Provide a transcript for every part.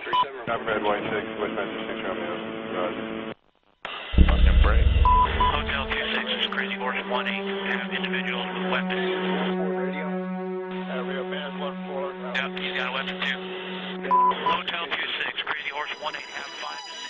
I'm Red White 6, West Message 6 Romeo. Roger. Fucking break. Hotel 26 is Crazy Horse 18, have individuals with weapons. Radio. Rio Band 14. Yep, he's got a weapon too. Hotel 26, Crazy Horse 18, have 5 to 6.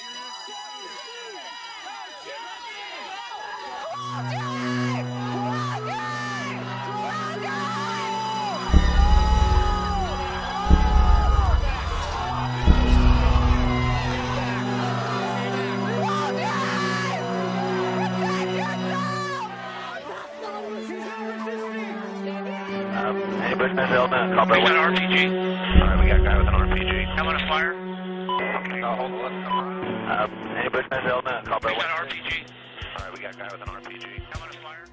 Anybody has element? We got an RPG. Alright, we got a guy with an RPG. I'm on a fire. Hold on, Anybody has element? We got an RPG. Alright, we got a guy with an RPG. I'm on a fire.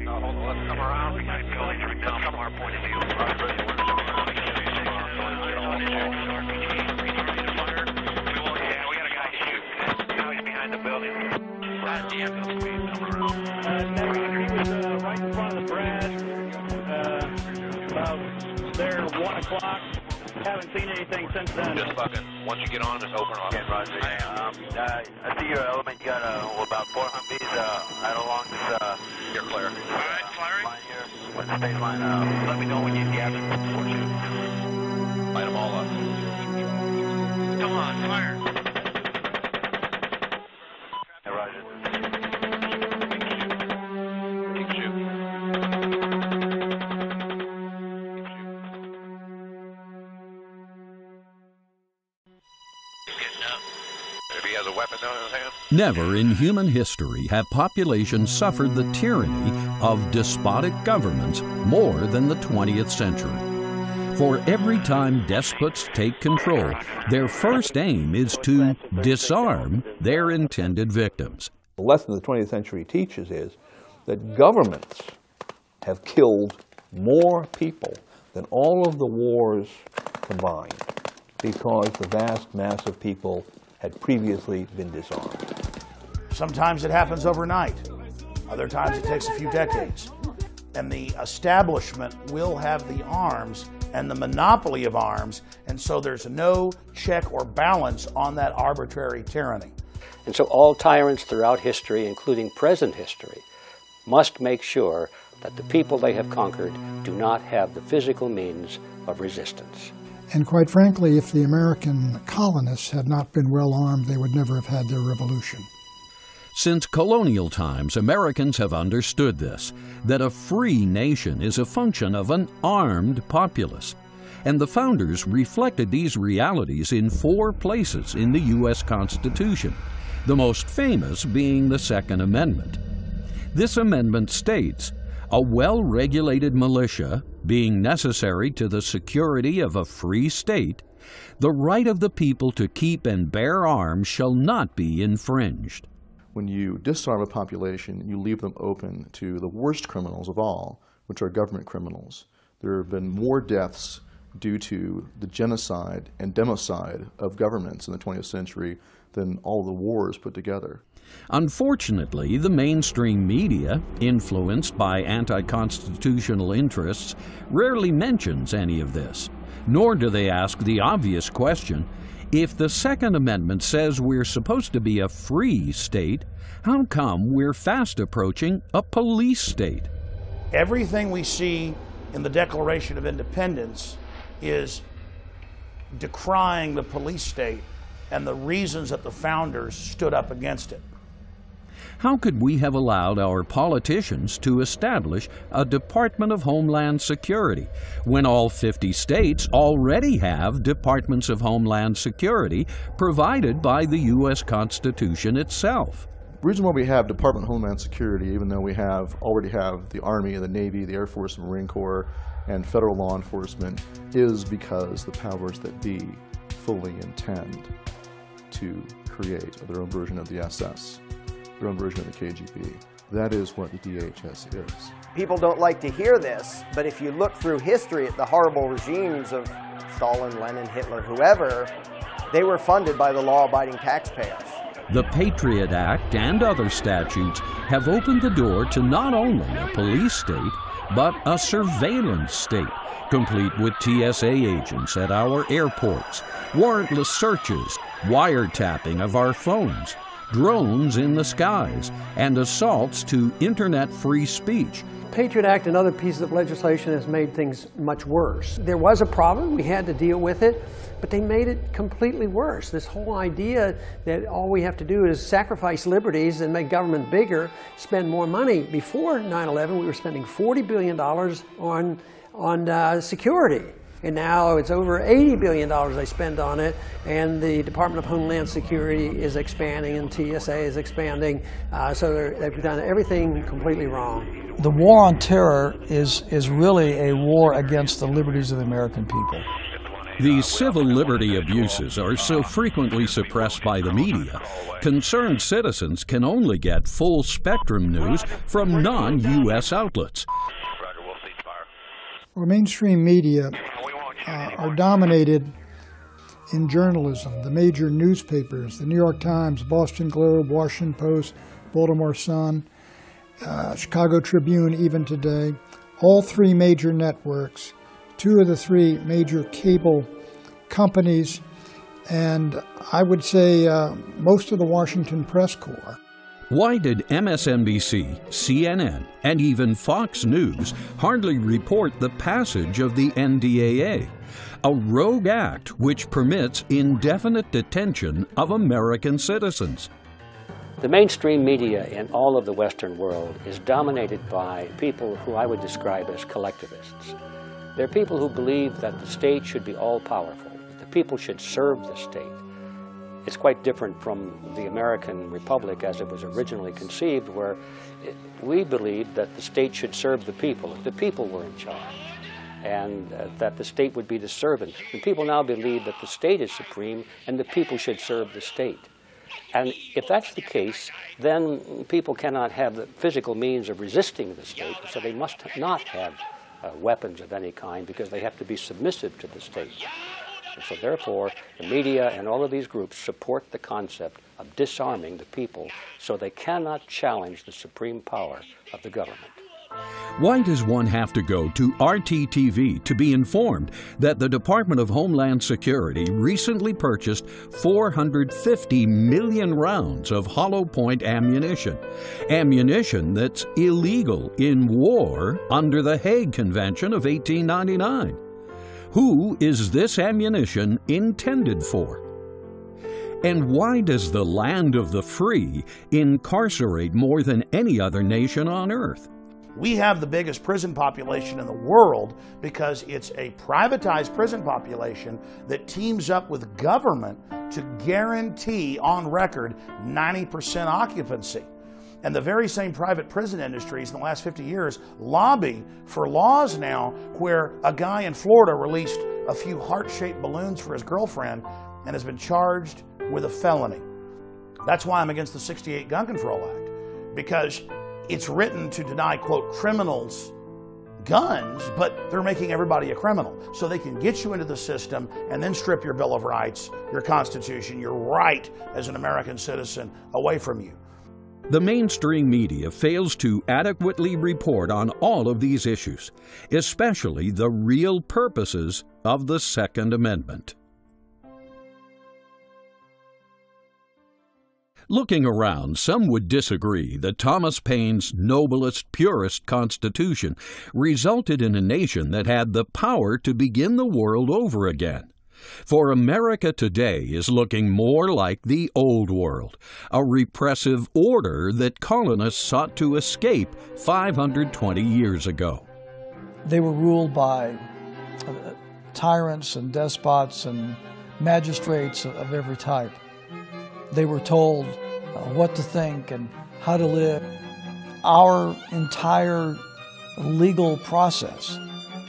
hold on, let's come around. We got buildings right now from our point of view. Yeah, we got a guy shooting. Now he's behind the building. Damn, he was right in front of the Pratt, about there 1 o'clock. Haven't seen anything since then. Just fucking, once you get on, just open off. Okay, Roger. I see your element. You got about 4 Humvees right along this. You're clear. Alright, firing. Line here. What's the stage line? Let me know when you have them support you. Light them all up. Come on, fire. Hey, Roger. Never in human history have populations suffered the tyranny of despotic governments more than the 20th century. For every time despots take control, their first aim is to disarm their intended victims. The lesson the 20th century teaches is that governments have killed more people than all of the wars combined because the vast mass of people had previously been disarmed. Sometimes it happens overnight. Other times it takes a few decades. And the establishment will have the arms and the monopoly of arms, and so there's no check or balance on that arbitrary tyranny. And so all tyrants throughout history, including present history, must make sure that the people they have conquered do not have the physical means of resistance. And quite frankly, if the American colonists had not been well armed, they would never have had their revolution. Since colonial times, Americans have understood this, that a free nation is a function of an armed populace. And the founders reflected these realities in 4 places in the U.S. Constitution, the most famous being the Second Amendment. This amendment states, "A well-regulated militia, being necessary to the security of a free state, the right of the people to keep and bear arms shall not be infringed." When you disarm a population, you leave them open to the worst criminals of all, which are government criminals. There have been more deaths due to the genocide and democide of governments in the 20th century than all the wars put together. Unfortunately, the mainstream media, influenced by anti-constitutional interests, rarely mentions any of this, nor do they ask the obvious question, if the Second Amendment says we're supposed to be a free state, how come we're fast approaching a police state? Everything we see in the Declaration of Independence is decrying the police state and the reasons that the founders stood up against it. How could we have allowed our politicians to establish a Department of Homeland Security when all 50 states already have Departments of Homeland Security provided by the U.S. Constitution itself? The reason why we have Department of Homeland Security, even though we already have the Army, the Navy, the Air Force, and Marine Corps, and federal law enforcement, is because the powers that be fully intend to create their own version of the SS, their own version of the KGB. That is what the DHS is. People don't like to hear this, but if you look through history at the horrible regimes of Stalin, Lenin, Hitler, whoever, they were funded by the law-abiding taxpayers. The Patriot Act and other statutes have opened the door to not only a police state, but a surveillance state, complete with TSA agents at our airports, warrantless searches, wiretapping of our phones, drones in the skies, and assaults to internet-free speech. Patriot Act and other pieces of legislation has made things much worse. There was a problem, we had to deal with it, but they made it completely worse. This whole idea that all we have to do is sacrifice liberties and make government bigger, spend more money. Before 9/11, we were spending $40 billion on security. And now it's over $80 billion they spend on it, and the Department of Homeland Security is expanding and TSA is expanding, so they've done everything completely wrong. The war on terror is really a war against the liberties of the American people. These civil liberty abuses are so frequently suppressed by the media, concerned citizens can only get full spectrum news from non-U.S. outlets. Well, mainstream media are dominated in journalism. The major newspapers, the New York Times, Boston Globe, Washington Post, Baltimore Sun, Chicago Tribune, even today, all three major networks, two of the three major cable companies, and I would say most of the Washington press corps. Why did MSNBC, CNN, and even Fox News hardly report the passage of the NDAA, a rogue act which permits indefinite detention of American citizens? The mainstream media in all of the Western world is dominated by people who I would describe as collectivists. They're people who believe that the state should be all-powerful, that the people should serve the state. It's quite different from the American Republic as it was originally conceived, where we believed that the state should serve the people, if the people were in charge, and that the state would be the servant. And people now believe that the state is supreme and the people should serve the state. And if that's the case, then people cannot have the physical means of resisting the state, so they must not have weapons of any kind because they have to be submissive to the state. And so therefore, the media and all of these groups support the concept of disarming the people so they cannot challenge the supreme power of the government. Why does one have to go to RTTV to be informed that the Department of Homeland Security recently purchased 450 million rounds of hollow point ammunition? Ammunition that's illegal in war under the Hague Convention of 1899. Who is this ammunition intended for? And why does the land of the free incarcerate more than any other nation on earth? We have the biggest prison population in the world because it's a privatized prison population that teams up with government to guarantee on record 90% occupancy. And the very same private prison industries in the last 50 years lobby for laws now where a guy in Florida released a few heart-shaped balloons for his girlfriend and has been charged with a felony. That's why I'm against the '68 Gun Control Act, because it's written to deny, quote, criminals guns, but they're making everybody a criminal. So they can get you into the system and then strip your Bill of Rights, your Constitution, your right as an American citizen away from you. The mainstream media fails to adequately report on all of these issues, especially the real purposes of the Second Amendment. Looking around, some would disagree that Thomas Paine's noblest, purest Constitution resulted in a nation that had the power to begin the world over again. For America today is looking more like the Old World, a repressive order that colonists sought to escape 520 years ago. They were ruled by tyrants and despots and magistrates of every type. They were told what to think and how to live. Our entire legal process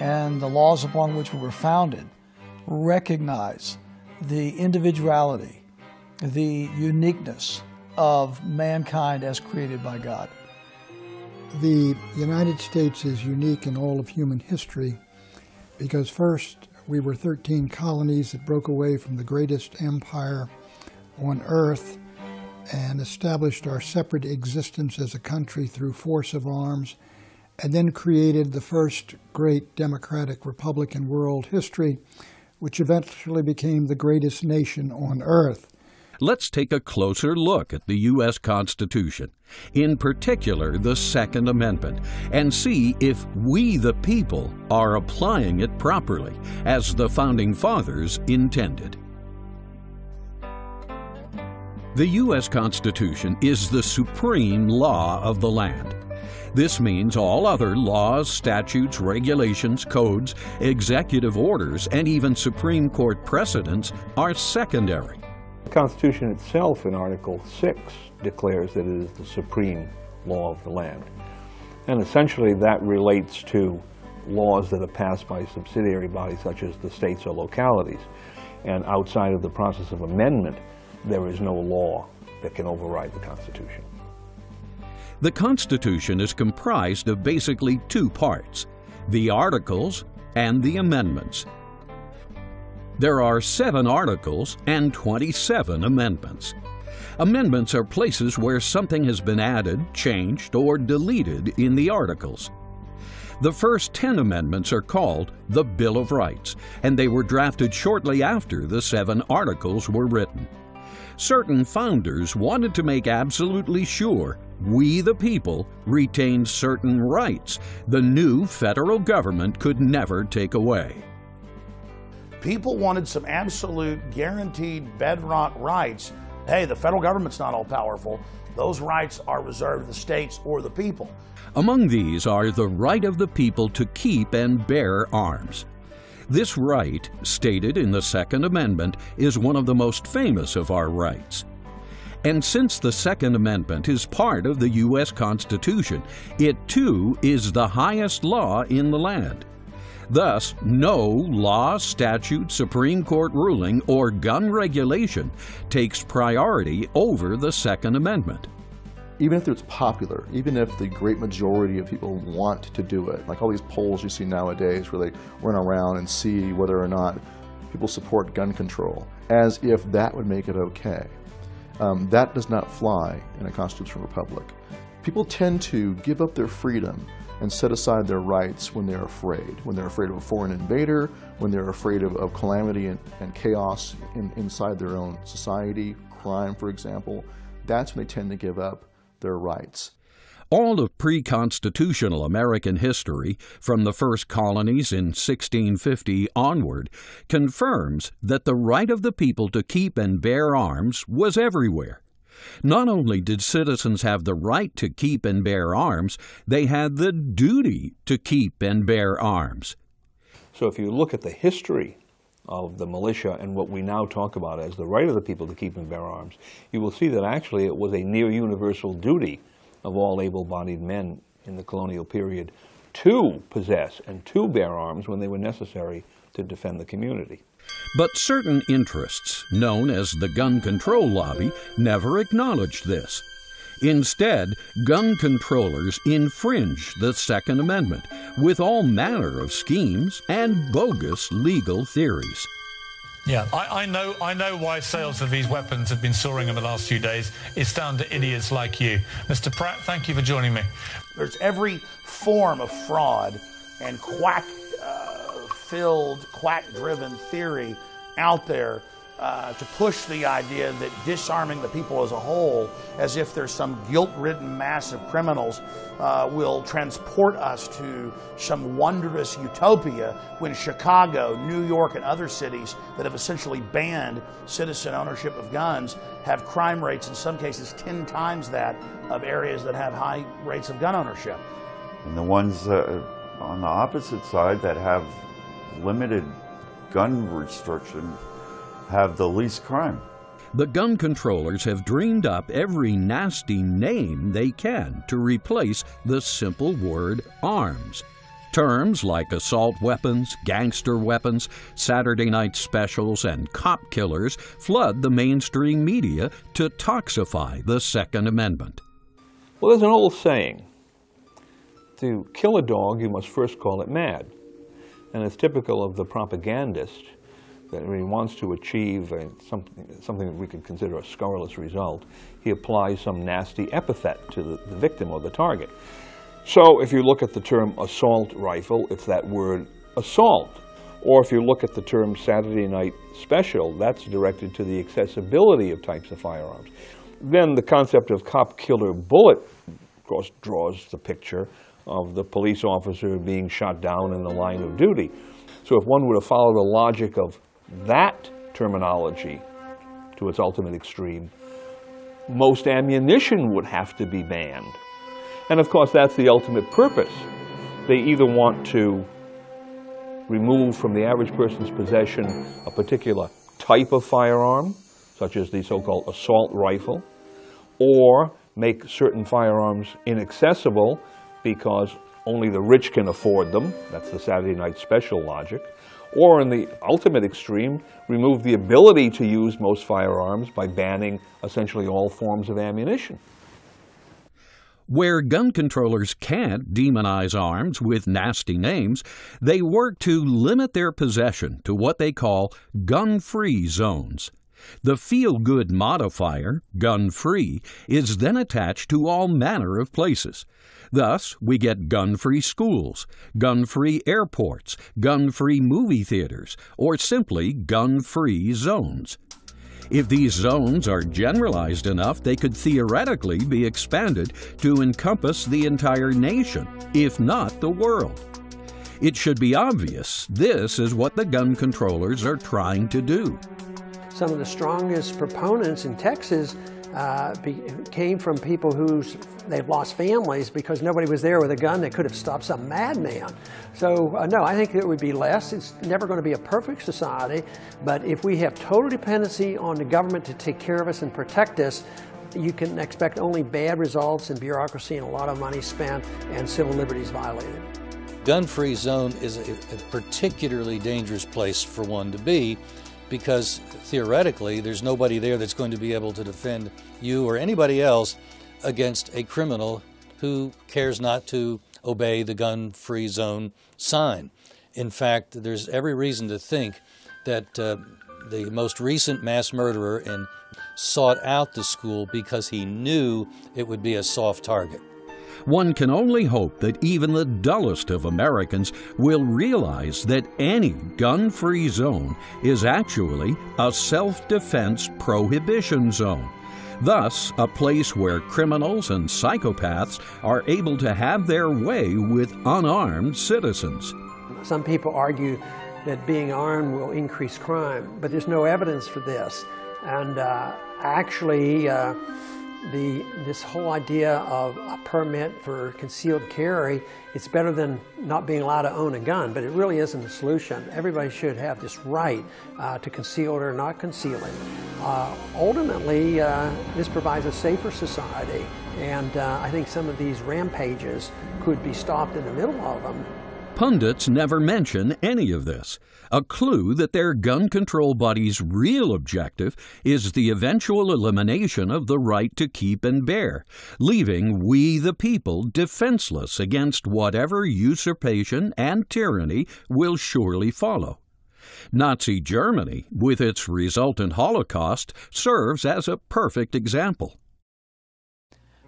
and the laws upon which we were founded recognize the individuality, the uniqueness of mankind as created by God. The United States is unique in all of human history because first we were 13 colonies that broke away from the greatest empire on earth and established our separate existence as a country through force of arms and then created the first great democratic republic in world history, which eventually became the greatest nation on earth. Let's take a closer look at the U.S. Constitution, in particular the Second Amendment, and see if we the people are applying it properly, as the Founding Fathers intended. The U.S. Constitution is the supreme law of the land. This means all other laws, statutes, regulations, codes, executive orders, and even Supreme Court precedents are secondary. The Constitution itself in Article 6 declares that it is the supreme law of the land. And essentially that relates to laws that are passed by subsidiary bodies such as the states or localities. And outside of the process of amendment, there is no law that can override the Constitution. The Constitution is comprised of basically two parts, the Articles and the Amendments. There are 7 articles and 27 amendments. Amendments are places where something has been added, changed, or deleted in the articles. The first 10 amendments are called the Bill of Rights, and they were drafted shortly after the 7 articles were written. Certain founders wanted to make absolutely sure we the people retained certain rights the new federal government could never take away. People wanted some absolute guaranteed bedrock rights. Hey, the federal government's not all powerful. Those rights are reserved to the states or the people. Among these are the right of the people to keep and bear arms. This right, stated in the Second Amendment, is one of the most famous of our rights. And since the Second Amendment is part of the U.S. Constitution, it too is the highest law in the land. Thus, no law, statute, Supreme Court ruling, or gun regulation takes priority over the Second Amendment. Even if it's popular, even if the great majority of people want to do it, like all these polls you see nowadays where they run around and see whether or not people support gun control, as if that would make it okay. That does not fly in a constitutional republic. People tend to give up their freedom and set aside their rights when they're afraid of a foreign invader, when they're afraid of calamity and chaos inside their own society, crime, for example. That's when they tend to give up their rights. All of pre-constitutional American history, from the first colonies in 1650 onward, confirms that the right of the people to keep and bear arms was everywhere. Not only did citizens have the right to keep and bear arms, they had the duty to keep and bear arms. So if you look at the history of the militia and what we now talk about as the right of the people to keep and bear arms, you will see that actually it was a near universal duty of all able-bodied men in the colonial period to possess and to bear arms when they were necessary to defend the community. But certain interests, known as the gun control lobby, never acknowledged this. Instead, gun controllers infringed the Second Amendment with all manner of schemes and bogus legal theories. Yeah, I know why sales of these weapons have been soaring in the last few days. It's down to idiots like you. Mr. Pratt, thank you for joining me. There's every form of fraud and quack-filled, quack-driven theory out there to push the idea that disarming the people as a whole, as if there's some guilt-ridden mass of criminals, will transport us to some wondrous utopia when Chicago, New York, and other cities that have essentially banned citizen ownership of guns have crime rates in some cases 10 times that of areas that have high rates of gun ownership. And the ones on the opposite side that have limited gun restrictions have the least crime. The gun controllers have dreamed up every nasty name they can to replace the simple word arms. Terms like assault weapons, gangster weapons, Saturday night specials, and cop killers flood the mainstream media to toxify the Second Amendment. Well, there's an old saying, to kill a dog, you must first call it mad. And it's typical of the propagandist that when he wants to achieve something that we could consider a scurrilous result, he applies some nasty epithet to the victim or the target. So if you look at the term assault rifle, it's that word assault. Or if you look at the term Saturday Night Special, that's directed to the accessibility of types of firearms. Then the concept of cop killer bullet, of course, draws the picture of the police officer being shot down in the line of duty. So if one were to follow the logic of that terminology to its ultimate extreme, most ammunition would have to be banned. And of course, that's the ultimate purpose. They either want to remove from the average person's possession a particular type of firearm, such as the so-called assault rifle, or make certain firearms inaccessible because only the rich can afford them. That's the Saturday Night Special logic. Or in the ultimate extreme, remove the ability to use most firearms by banning essentially all forms of ammunition. Where gun controllers can't demonize arms with nasty names, they work to limit their possession to what they call gun-free zones. The feel-good modifier, gun-free, is then attached to all manner of places. Thus, we get gun-free schools, gun-free airports, gun-free movie theaters, or simply gun-free zones. If these zones are generalized enough, they could theoretically be expanded to encompass the entire nation, if not the world. It should be obvious this is what the gun controllers are trying to do. Some of the strongest proponents in Texas came from people they've lost families because nobody was there with a gun that could have stopped some madman. So no, I think it would be less. It's never going to be a perfect society, but if we have total dependency on the government to take care of us and protect us, you can expect only bad results and bureaucracy and a lot of money spent and civil liberties violated. Gun-free zone is a particularly dangerous place for one to be, because theoretically there's nobody there that's going to be able to defend you or anybody else against a criminal who cares not to obey the gun-free zone sign. In fact, there's every reason to think that the most recent mass murderer sought out the school because he knew it would be a soft target. One can only hope that even the dullest of Americans will realize that any gun-free zone is actually a self-defense prohibition zone. Thus, a place where criminals and psychopaths are able to have their way with unarmed citizens. Some people argue that being armed will increase crime, but there's no evidence for this. And actually, this whole idea of a permit for concealed carry, it's better than not being allowed to own a gun, but it really isn't a solution. Everybody should have this right to conceal it or not conceal it. Ultimately, this provides a safer society, and I think some of these rampages could be stopped in the middle of them. Pundits never mention any of this, a clue that their gun control body's real objective is the eventual elimination of the right to keep and bear, leaving we the people defenseless against whatever usurpation and tyranny will surely follow. Nazi Germany, with its resultant Holocaust, serves as a perfect example.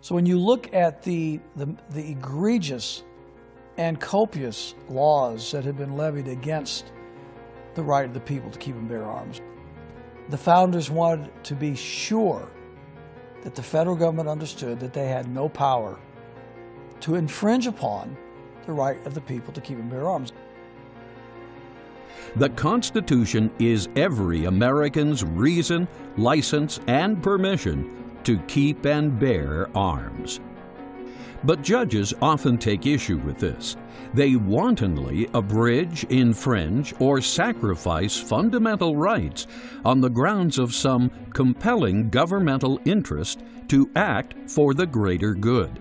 So when you look at the egregious and copious laws that have been levied against the right of the people to keep and bear arms, the founders wanted to be sure that the federal government understood that they had no power to infringe upon the right of the people to keep and bear arms. The Constitution is every American's reason, license, and permission to keep and bear arms. But judges often take issue with this. They wantonly abridge, infringe, or sacrifice fundamental rights on the grounds of some compelling governmental interest to act for the greater good.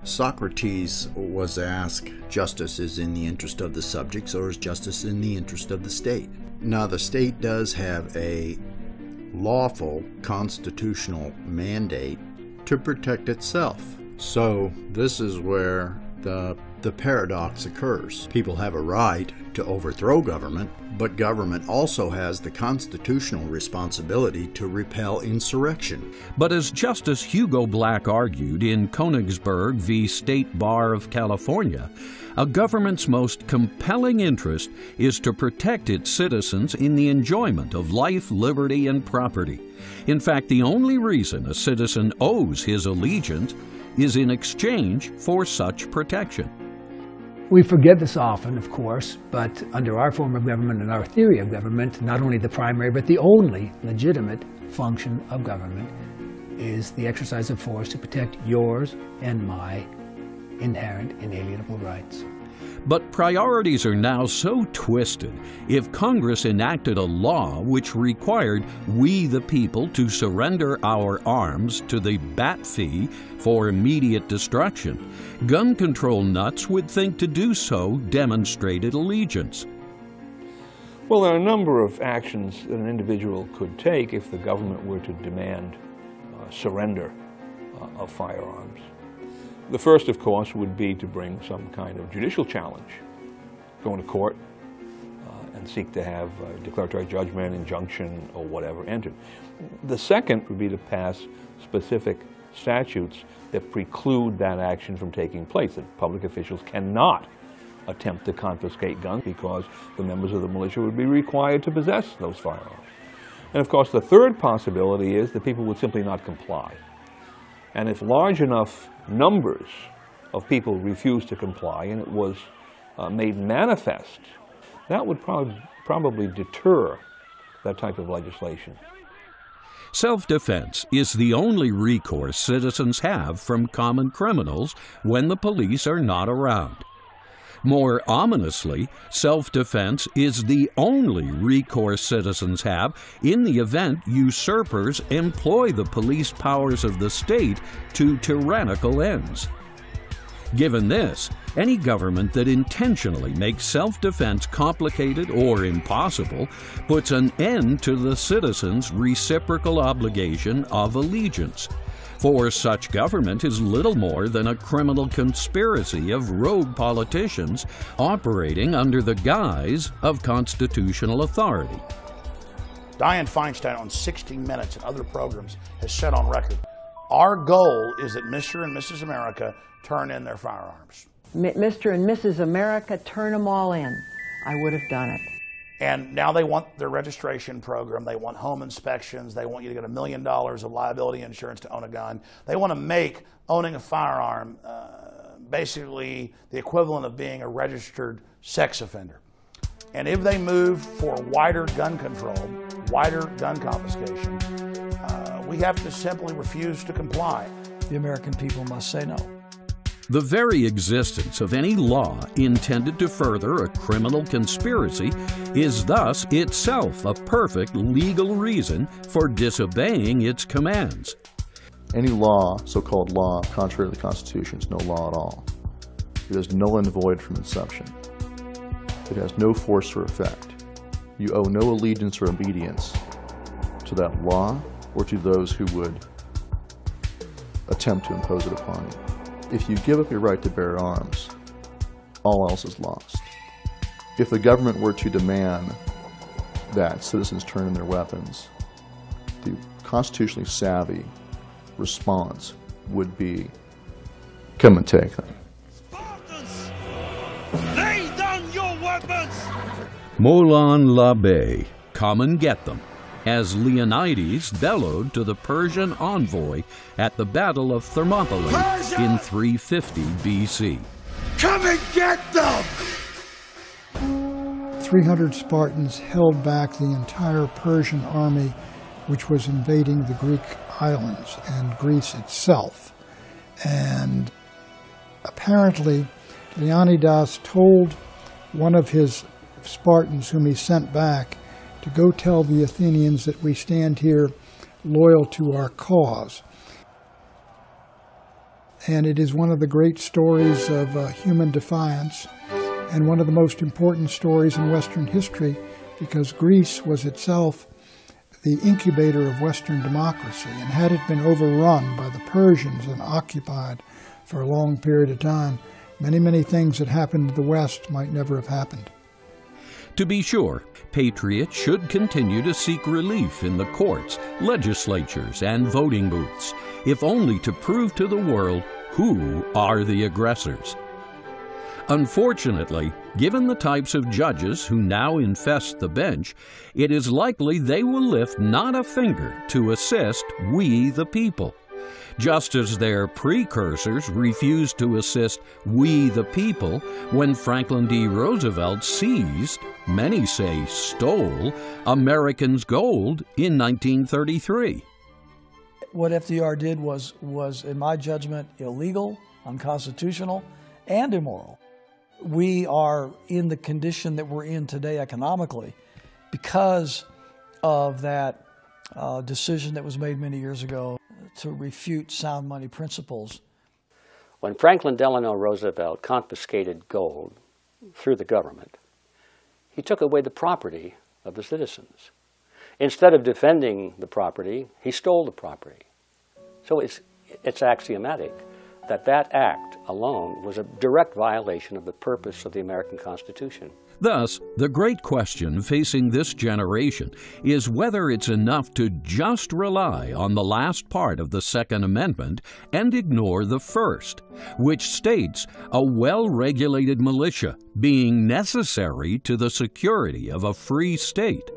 Socrates was asked, justice is in the interest of the subjects or is justice in the interest of the state? Now, the state does have a lawful constitutional mandate to protect itself. So this is where the the paradox occurs. People have a right to overthrow government, but government also has the constitutional responsibility to repel insurrection. But as Justice Hugo Black argued in Konigsberg v. State Bar of California, a government's most compelling interest is to protect its citizens in the enjoyment of life, liberty, and property. In fact, the only reason a citizen owes his allegiance is in exchange for such protection. We forget this often, of course, but under our form of government and our theory of government, not only the primary but the only legitimate function of government is the exercise of force to protect yours and my inherent inalienable rights. But priorities are now so twisted. If Congress enacted a law which required we the people to surrender our arms to the bat fee for immediate destruction, gun control nuts would think to do so demonstrated allegiance. Well, there are a number of actions that an individual could take if the government were to demand surrender of firearms. The first, of course, would be to bring some kind of judicial challenge, go into court and seek to have a declaratory judgment, injunction, or whatever entered. The second would be to pass specific statutes that preclude that action from taking place, that public officials cannot attempt to confiscate guns because the members of the militia would be required to possess those firearms. And of course, the third possibility is that people would simply not comply. And if large enough numbers of people refused to comply and it was made manifest, that would probably deter that type of legislation. Self-defense is the only recourse citizens have from common criminals when the police are not around. More ominously, self-defense is the only recourse citizens have in the event usurpers employ the police powers of the state to tyrannical ends. Given this, any government that intentionally makes self-defense complicated or impossible puts an end to the citizens' reciprocal obligation of allegiance. For such government is little more than a criminal conspiracy of rogue politicians operating under the guise of constitutional authority. Dianne Feinstein on 60 Minutes and other programs has said on record, our goal is that Mr. and Mrs. America turn in their firearms. Mr. and Mrs. America, turn them all in. I would have done it. And now they want their registration program. They want home inspections. They want you to get $1 million of liability insurance to own a gun. They want to make owning a firearm basically the equivalent of being a registered sex offender. And if they move for wider gun control, wider gun confiscation, we have to simply refuse to comply. The American people must say no. The very existence of any law intended to further a criminal conspiracy is thus itself a perfect legal reason for disobeying its commands. Any law, so-called law, contrary to the Constitution, is no law at all. It is null and void from inception. It has no force or effect. You owe no allegiance or obedience to that law or to those who would attempt to impose it upon you. If you give up your right to bear arms, all else is lost. If the government were to demand that citizens turn in their weapons, the constitutionally savvy response would be, come and take them. Spartans, lay down your weapons! MOLON LABE, come and get them, as Leonidas bellowed to the Persian envoy at the Battle of Thermopylae in 350 BC. Come and get them! 300 Spartans held back the entire Persian army, which was invading the Greek islands and Greece itself. And apparently, Leonidas told one of his Spartans whom he sent back to go tell the Athenians that we stand here loyal to our cause. And it is one of the great stories of human defiance and one of the most important stories in Western history, because Greece was itself the incubator of Western democracy, and had it been overrun by the Persians and occupied for a long period of time, Many, many things that happened to the West might never have happened. To be sure, patriots should continue to seek relief in the courts, legislatures, and voting booths, if only to prove to the world who are the aggressors. Unfortunately, given the types of judges who now infest the bench, it is likely they will lift not a finger to assist we the people, just as their precursors refused to assist we the people when Franklin D. Roosevelt seized, many say stole, Americans' gold in 1933. What FDR did was, in my judgment, illegal, unconstitutional, and immoral. We are in the condition that we're in today economically because of that decision that was made many years ago to refute sound money principles. When Franklin Delano Roosevelt confiscated gold through the government, he took away the property of the citizens. Instead of defending the property, he stole the property. So it's axiomatic that that act alone was a direct violation of the purpose of the American Constitution. Thus, the great question facing this generation is whether it's enough to just rely on the last part of the Second Amendment and ignore the first, which states a well-regulated militia being necessary to the security of a free state.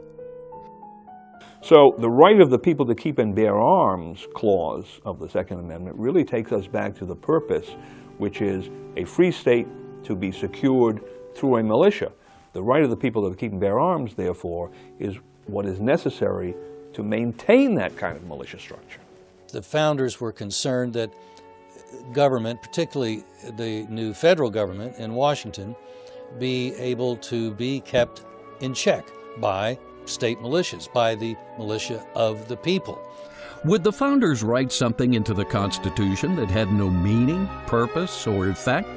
So the right of the people to keep and bear arms clause of the Second Amendment really takes us back to the purpose, which is a free state to be secured through a militia. The right of the people to keep and bear arms, therefore, is what is necessary to maintain that kind of militia structure. The founders were concerned that government, particularly the new federal government in Washington, be able to be kept in check by state militias, by the militia of the people. Would the founders write something into the Constitution that had no meaning, purpose, or effect?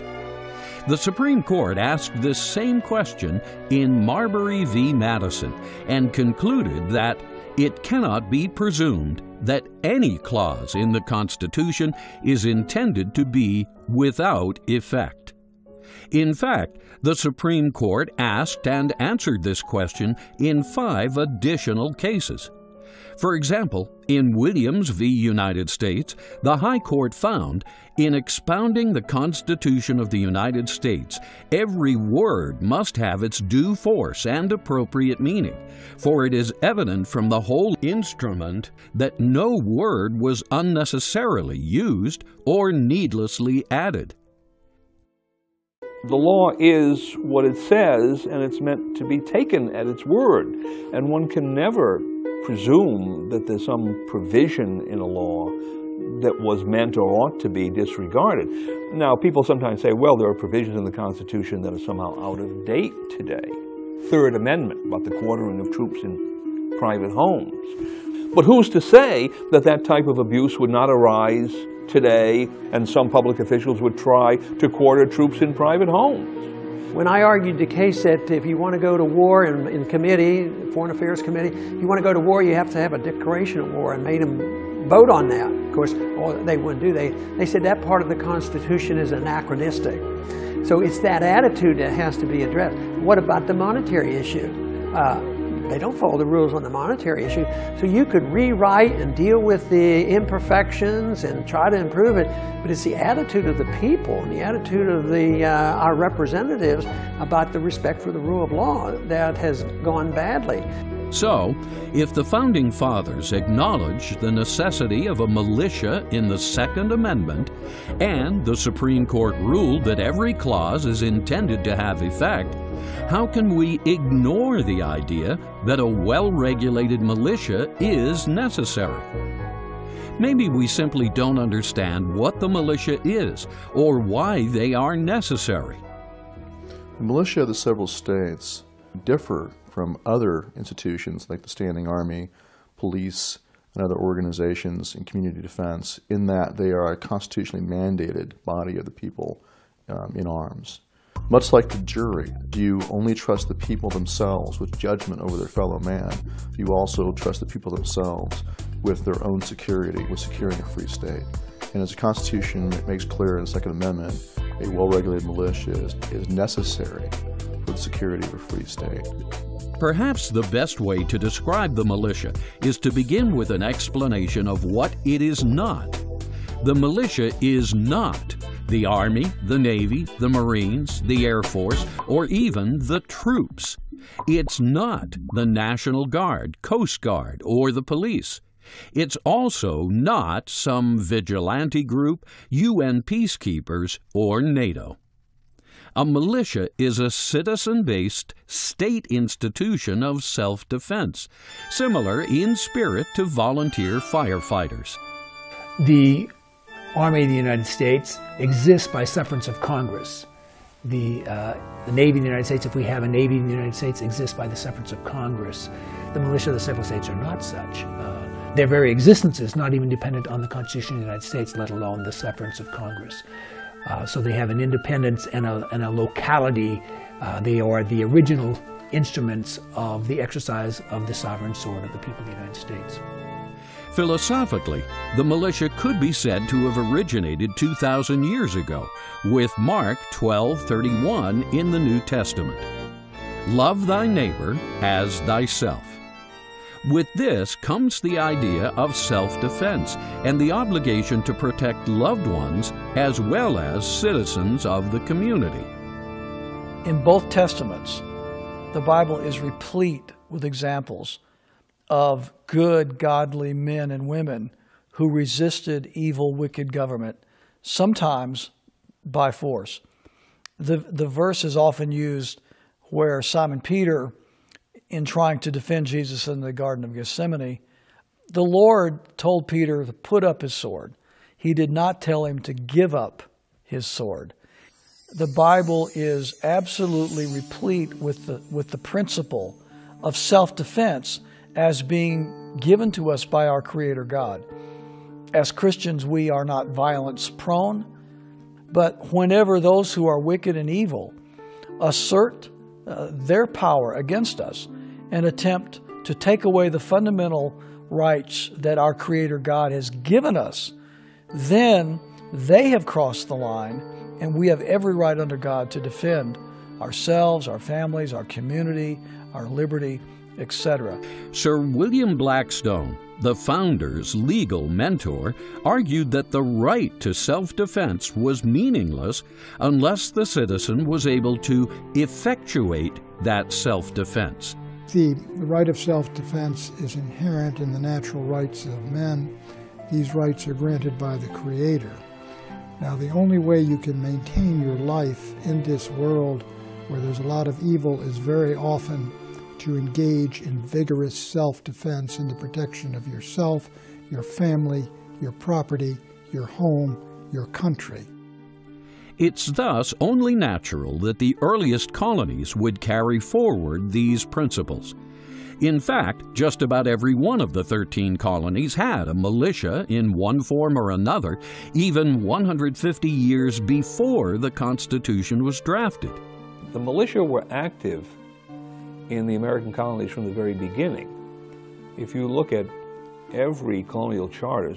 The Supreme Court asked this same question in Marbury v. Madison and concluded that it cannot be presumed that any clause in the Constitution is intended to be without effect. In fact, the Supreme Court asked and answered this question in 5 additional cases. For example, in Williams v. United States, the High Court found, in expounding the Constitution of the United States, every word must have its due force and appropriate meaning, for it is evident from the whole instrument that no word was unnecessarily used or needlessly added. The law is what it says, and it's meant to be taken at its word. And one can never presume that there's some provision in a law that was meant or ought to be disregarded. Now, people sometimes say, well, there are provisions in the Constitution that are somehow out of date today. Third Amendment, about the quartering of troops in private homes. But who's to say that that type of abuse would not arise today, and some public officials would try to quarter troops in private homes? When I argued the case that if you want to go to war in committee, Foreign Affairs Committee, if you want to go to war, you have to have a declaration of war, and made them vote on that. Of course, they wouldn't do. They said that part of the Constitution is anachronistic. So it's that attitude that has to be addressed. What about the monetary issue? They don't follow the rules on the monetary issue. So you could rewrite and deal with the imperfections and try to improve it, but it's the attitude of the people and the attitude of our representatives about the respect for the rule of law that has gone badly. So, if the Founding Fathers acknowledged the necessity of a militia in the Second Amendment, and the Supreme Court ruled that every clause is intended to have effect, how can we ignore the idea that a well-regulated militia is necessary? Maybe we simply don't understand what the militia is or why they are necessary. The militia of the several states differ from other institutions like the Standing Army, police, and other organizations in community defense in that they are a constitutionally mandated body of the people in arms. Much like the jury, you only trust the people themselves with judgment over their fellow man. You also trust the people themselves with their own security, with securing a free state. And as the Constitution makes clear in the Second Amendment, a well-regulated militia is necessary for the security of a free state. Perhaps the best way to describe the militia is to begin with an explanation of what it is not. The militia is not the Army, the Navy, the Marines, the Air Force, or even the troops. It's not the National Guard, Coast Guard, or the police. It's also not some vigilante group, UN peacekeepers, or NATO. A militia is a citizen-based state institution of self-defense, similar in spirit to volunteer firefighters. The Army of the United States exists by sufferance of Congress. The Navy of the United States, if we have a Navy in the United States, exists by the sufferance of Congress. The militia of the several states are not such. Their very existence is not even dependent on the Constitution of the United States, let alone the sufferance of Congress. So they have an independence and a locality. They are the original instruments of the exercise of the sovereign sword of the people of the United States. Philosophically, the militia could be said to have originated 2,000 years ago with Mark 12:31 in the New Testament. Love thy neighbor as thyself. With this comes the idea of self-defense and the obligation to protect loved ones as well as citizens of the community. In both Testaments, the Bible is replete with examples of good, godly men and women who resisted evil, wicked government, sometimes by force. The verse is often used where Simon Peter, in trying to defend Jesus in the Garden of Gethsemane, the Lord told Peter to put up his sword. He did not tell him to give up his sword. The Bible is absolutely replete with the principle of self-defense as being given to us by our Creator God. As Christians, we are not violence-prone, but whenever those who are wicked and evil assert their power against us and attempt to take away the fundamental rights that our Creator God has given us, then they have crossed the line, and we have every right under God to defend ourselves, our families, our community, our liberty, etc. Sir William Blackstone, the founder's legal mentor, argued that the right to self-defense was meaningless unless the citizen was able to effectuate that self-defense. The right of self-defense is inherent in the natural rights of men. These rights are granted by the Creator. Now, the only way you can maintain your life in this world where there's a lot of evil is very often to engage in vigorous self-defense in the protection of yourself, your family, your property, your home, your country. It's thus only natural that the earliest colonies would carry forward these principles. In fact, just about every one of the 13 colonies had a militia in one form or another, even 150 years before the Constitution was drafted. The militia were active in the American colonies from the very beginning. If you look at every colonial charter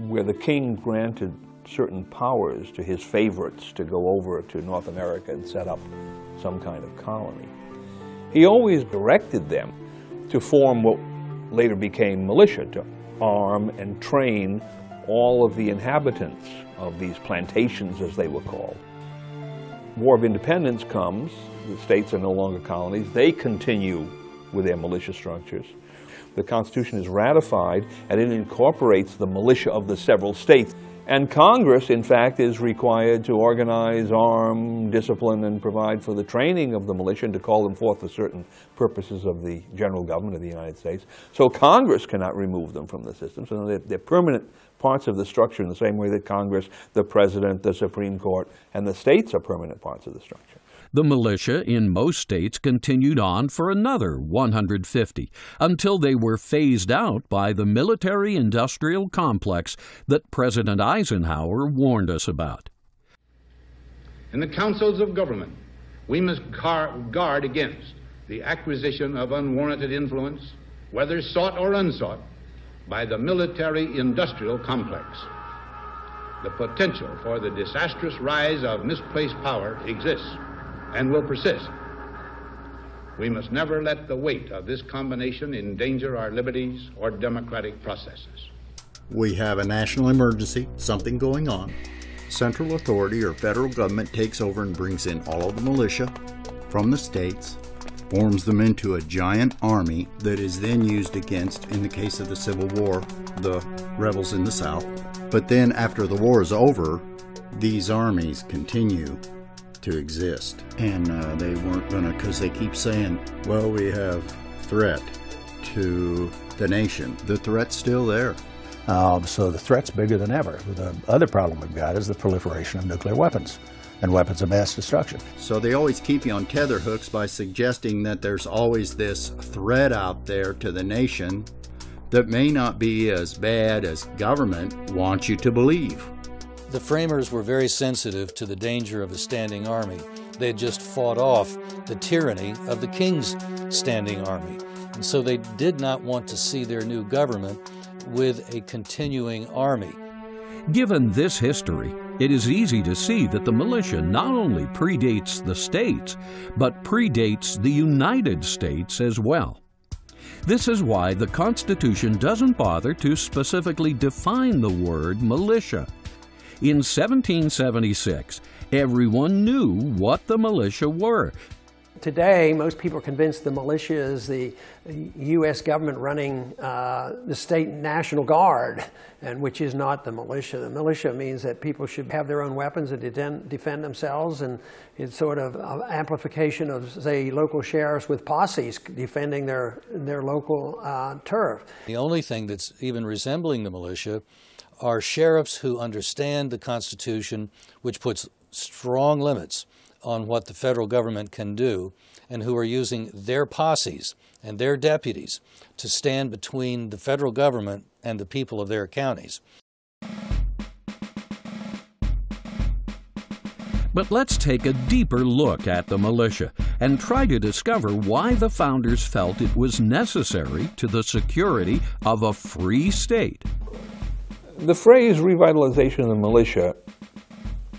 where the king granted certain powers to his favorites to go over to North America and set up some kind of colony, he always directed them to form what later became militia, to arm and train all of the inhabitants of these plantations, as they were called. War of Independence comes, the states are no longer colonies, they continue with their militia structures. The Constitution is ratified and it incorporates the militia of the several states. And Congress, in fact, is required to organize, arm, discipline, and provide for the training of the militia and to call them forth for certain purposes of the general government of the United States. So Congress cannot remove them from the system. So they're permanent parts of the structure in the same way that Congress, the President, the Supreme Court, and the states are permanent parts of the structure. The militia in most states continued on for another 150 until they were phased out by the military-industrial complex that President Eisenhower warned us about. In the councils of government, we must guard against the acquisition of unwarranted influence, whether sought or unsought, by the military-industrial complex. The potential for the disastrous rise of misplaced power exists and will persist. We must never let the weight of this combination endanger our liberties or democratic processes. We have a national emergency, something going on. Central authority or federal government takes over and brings in all of the militia from the states, forms them into a giant army that is then used against, in the case of the Civil War, the rebels in the South. But then after the war is over, these armies continue to exist. And they weren't gonna, because they keep saying, well, we have threat to the nation. The threat's still there. So the threat's bigger than ever. The other problem we've got is the proliferation of nuclear weapons and weapons of mass destruction. So they always keep you on tetherhooks by suggesting that there's always this threat out there to the nation that may not be as bad as government wants you to believe. The framers were very sensitive to the danger of a standing army. They had just fought off the tyranny of the king's standing army. And so they did not want to see their new government with a continuing army. Given this history, it is easy to see that the militia not only predates the states, but predates the United States as well. This is why the Constitution doesn't bother to specifically define the word militia. In 1776, everyone knew what the militia were. Today, most people are convinced the militia is the U.S. government running the state National Guard, and which is not the militia. The militia means that people should have their own weapons and defend themselves, and it's sort of an amplification of, say, local sheriffs with posses defending their local turf. The only thing that's even resembling the militia are sheriffs who understand the Constitution, which puts strong limits on what the federal government can do, and who are using their posses and their deputies to stand between the federal government and the people of their counties. But let's take a deeper look at the militia and try to discover why the founders felt it was necessary to the security of a free state. The phrase revitalization of the militia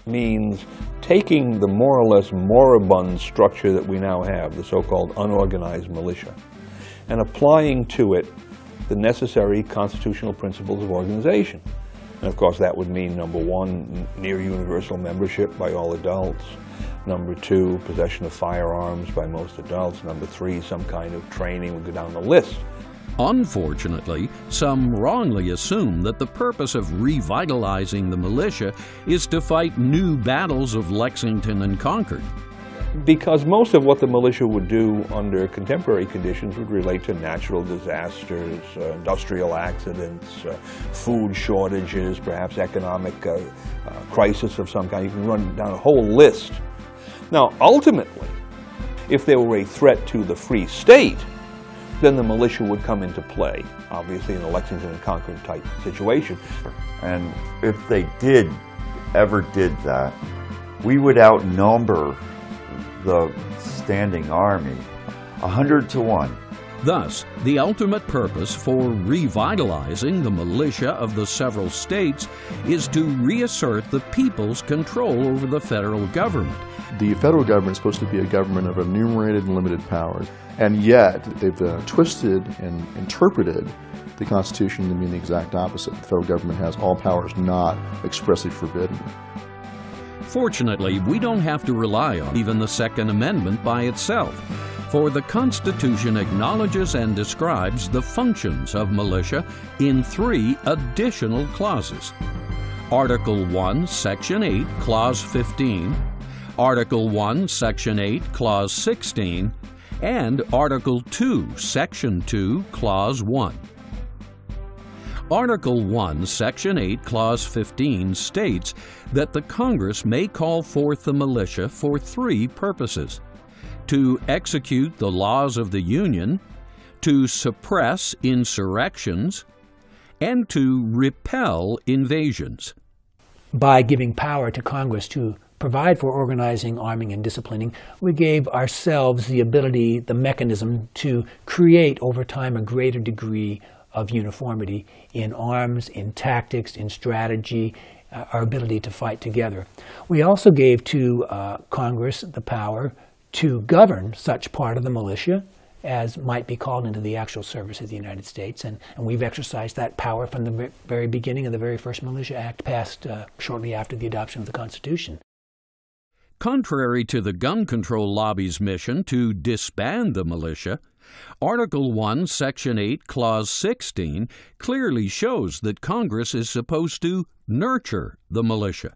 means taking the more or less moribund structure that we now have, the so-called unorganized militia, and applying to it the necessary constitutional principles of organization. And of course that would mean, number one, near universal membership by all adults, number two, possession of firearms by most adults, number three, some kind of training. We go down the list. Unfortunately, some wrongly assume that the purpose of revitalizing the militia is to fight new battles of Lexington and Concord. Because most of what the militia would do under contemporary conditions would relate to natural disasters, industrial accidents, food shortages, perhaps economic crisis of some kind. You can run down a whole list. Now, ultimately, if there were a threat to the free state, then the militia would come into play, obviously in a Lexington and Concord type situation. And if they ever did that, we would outnumber the standing army 100 to 1. Thus, the ultimate purpose for revitalizing the militia of the several states is to reassert the people's control over the federal government. The federal government is supposed to be a government of enumerated and limited powers, and yet they've twisted and interpreted the Constitution to mean the exact opposite. The federal government has all powers not expressly forbidden. Fortunately, we don't have to rely on even the Second Amendment by itself, for the Constitution acknowledges and describes the functions of militia in 3 additional clauses. Article 1, Section 8, Clause 15, Article 1, Section 8, Clause 16, and Article 2, Section 2, Clause 1. Article 1, Section 8, Clause 15 states that the Congress may call forth the militia for 3 purposes: to execute the laws of the Union, to suppress insurrections, and to repel invasions. By giving power to Congress to provide for organizing, arming, and disciplining, we gave ourselves the ability, the mechanism to create over time a greater degree of uniformity in arms, in tactics, in strategy, our ability to fight together. We also gave to Congress the power to govern such part of the militia as might be called into the actual service of the United States, and we've exercised that power from the very beginning of the very first Militia Act passed shortly after the adoption of the Constitution. Contrary to the gun control lobby's mission to disband the militia, Article 1, Section 8, Clause 16 clearly shows that Congress is supposed to nurture the militia.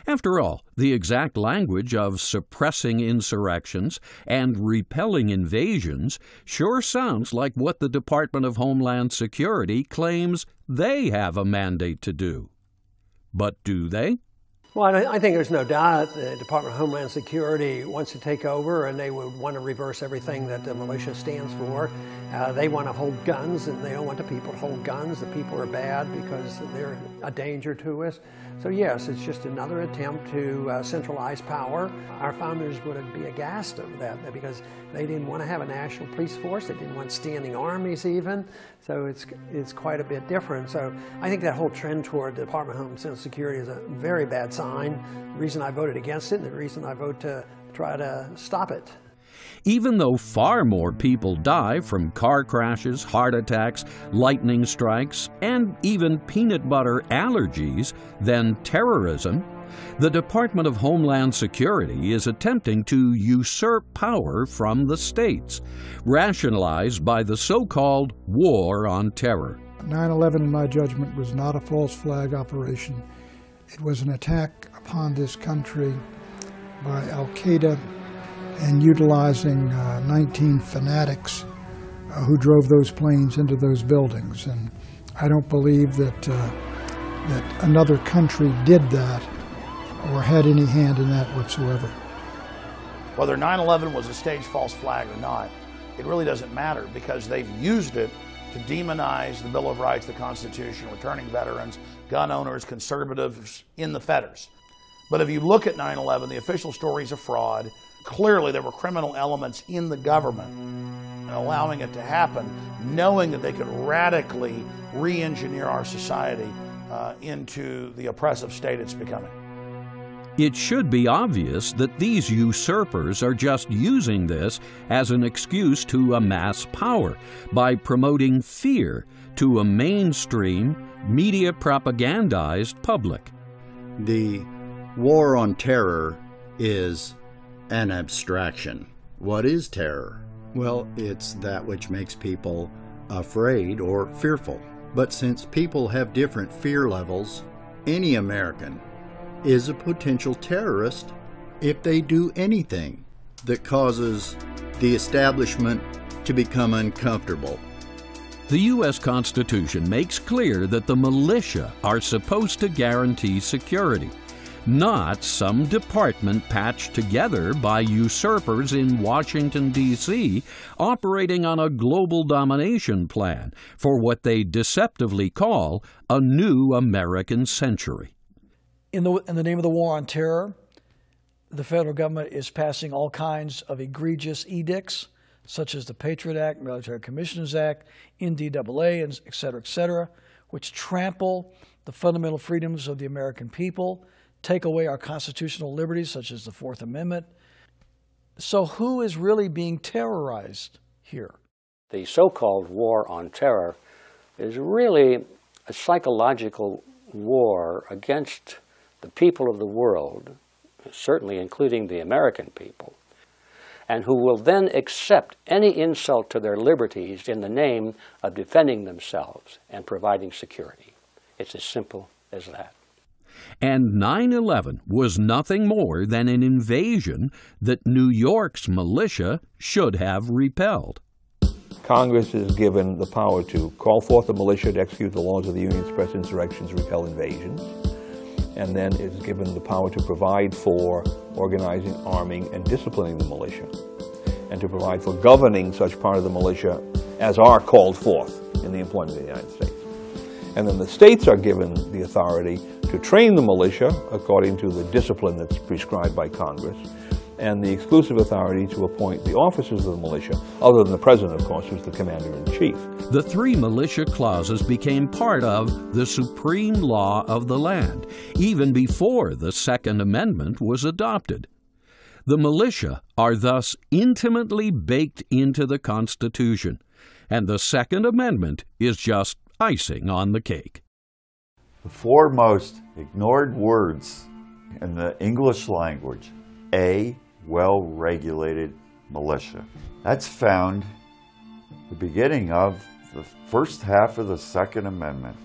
After all, the exact language of suppressing insurrections and repelling invasions sure sounds like what the Department of Homeland Security claims they have a mandate to do. But do they? Well, I think there's no doubt the Department of Homeland Security wants to take over, and they would want to reverse everything that the militia stands for. They want to hold guns, and they don't want the people to hold guns. The people are bad because they're a danger to us. So yes, it's just another attempt to centralize power. Our founders would be aghast of that because they didn't want to have a national police force. They didn't want standing armies even. So it's quite a bit different. So I think that whole trend toward the Department of Homeland Security is a very bad sign. The reason I voted against it and the reason I vote to try to stop it. Even though far more people die from car crashes, heart attacks, lightning strikes, and even peanut butter allergies than terrorism, the Department of Homeland Security is attempting to usurp power from the states, rationalized by the so-called War on Terror. 9/11, in my judgment, was not a false flag operation. It was an attack upon this country by Al-Qaeda and utilizing 19 fanatics who drove those planes into those buildings. And I don't believe that that another country did that or had any hand in that whatsoever. Whether 9/11 was a staged false flag or not, it really doesn't matter because they've used it to demonize the Bill of Rights, the Constitution, returning veterans, gun owners, conservatives in the fetters. But if you look at 9/11, the official story is a fraud. Clearly there were criminal elements in the government allowing it to happen, knowing that they could radically re-engineer our society into the oppressive state it's becoming. It should be obvious that these usurpers are just using this as an excuse to amass power by promoting fear to a mainstream, media propagandized public. The war on terror is an abstraction. What is terror? Well, it's that which makes people afraid or fearful. But since people have different fear levels, any American is a potential terrorist if they do anything that causes the establishment to become uncomfortable. The U.S. Constitution makes clear that the militia are supposed to guarantee security, not some department patched together by usurpers in Washington, D.C., operating on a global domination plan for what they deceptively call a new American century. In the name of the war on terror, the federal government is passing all kinds of egregious edicts, such as the Patriot Act, Military Commissioners Act, NDAA, and et cetera, which trample the fundamental freedoms of the American people, take away our constitutional liberties, such as the Fourth Amendment. So who is really being terrorized here? The so-called war on terror is really a psychological war against the people of the world, certainly including the American people, and who will then accept any insult to their liberties in the name of defending themselves and providing security. It's as simple as that. And 9/11 was nothing more than an invasion that New York's militia should have repelled. Congress is given the power to call forth the militia to execute the laws of the Union, suppress insurrections, repel invasions, and then is given the power to provide for organizing, arming, and disciplining the militia, and to provide for governing such part of the militia as are called forth in the employment of the United States. And then the states are given the authority to to train the militia according to the discipline that's prescribed by Congress, and the exclusive authority to appoint the officers of the militia, other than the president, of course, who's the commander-in-chief. The three militia clauses became part of the supreme law of the land, even before the Second Amendment was adopted. The militia are thus intimately baked into the Constitution, and the Second Amendment is just icing on the cake. The four most ignored words in the English language: a well-regulated militia. That's found at the beginning of the first half of the Second Amendment.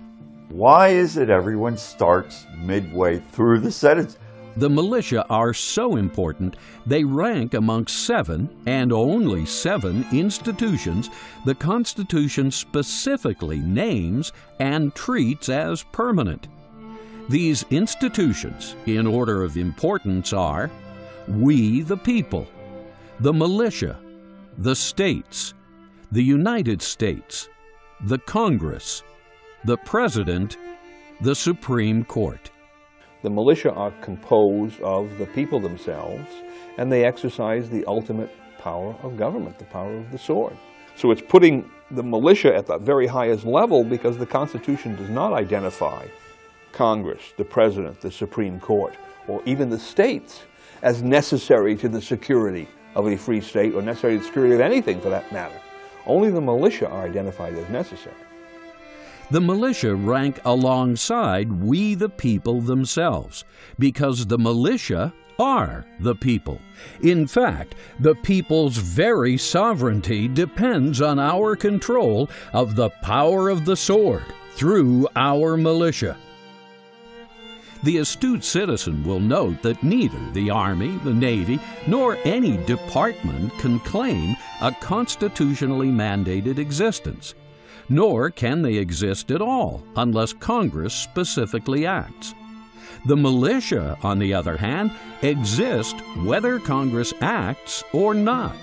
Why is it everyone starts midway through the sentence? The militia are so important, they rank amongst 7, and only 7, institutions the Constitution specifically names and treats as permanent. These institutions, in order of importance, are we the people, the militia, the states, the United States, the Congress, the President, the Supreme Court. The militia are composed of the people themselves, and they exercise the ultimate power of government, the power of the sword. So it's putting the militia at the very highest level because the Constitution does not identify Congress, the President, the Supreme Court, or even the states as necessary to the security of a free state or necessary to the security of anything for that matter. Only the militia are identified as necessary. The militia rank alongside we the people themselves, because the militia are the people. In fact, the people's very sovereignty depends on our control of the power of the sword through our militia. The astute citizen will note that neither the Army, the Navy, nor any department can claim a constitutionally mandated existence. Nor can they exist at all unless Congress specifically acts. The militia, on the other hand, exist whether Congress acts or not.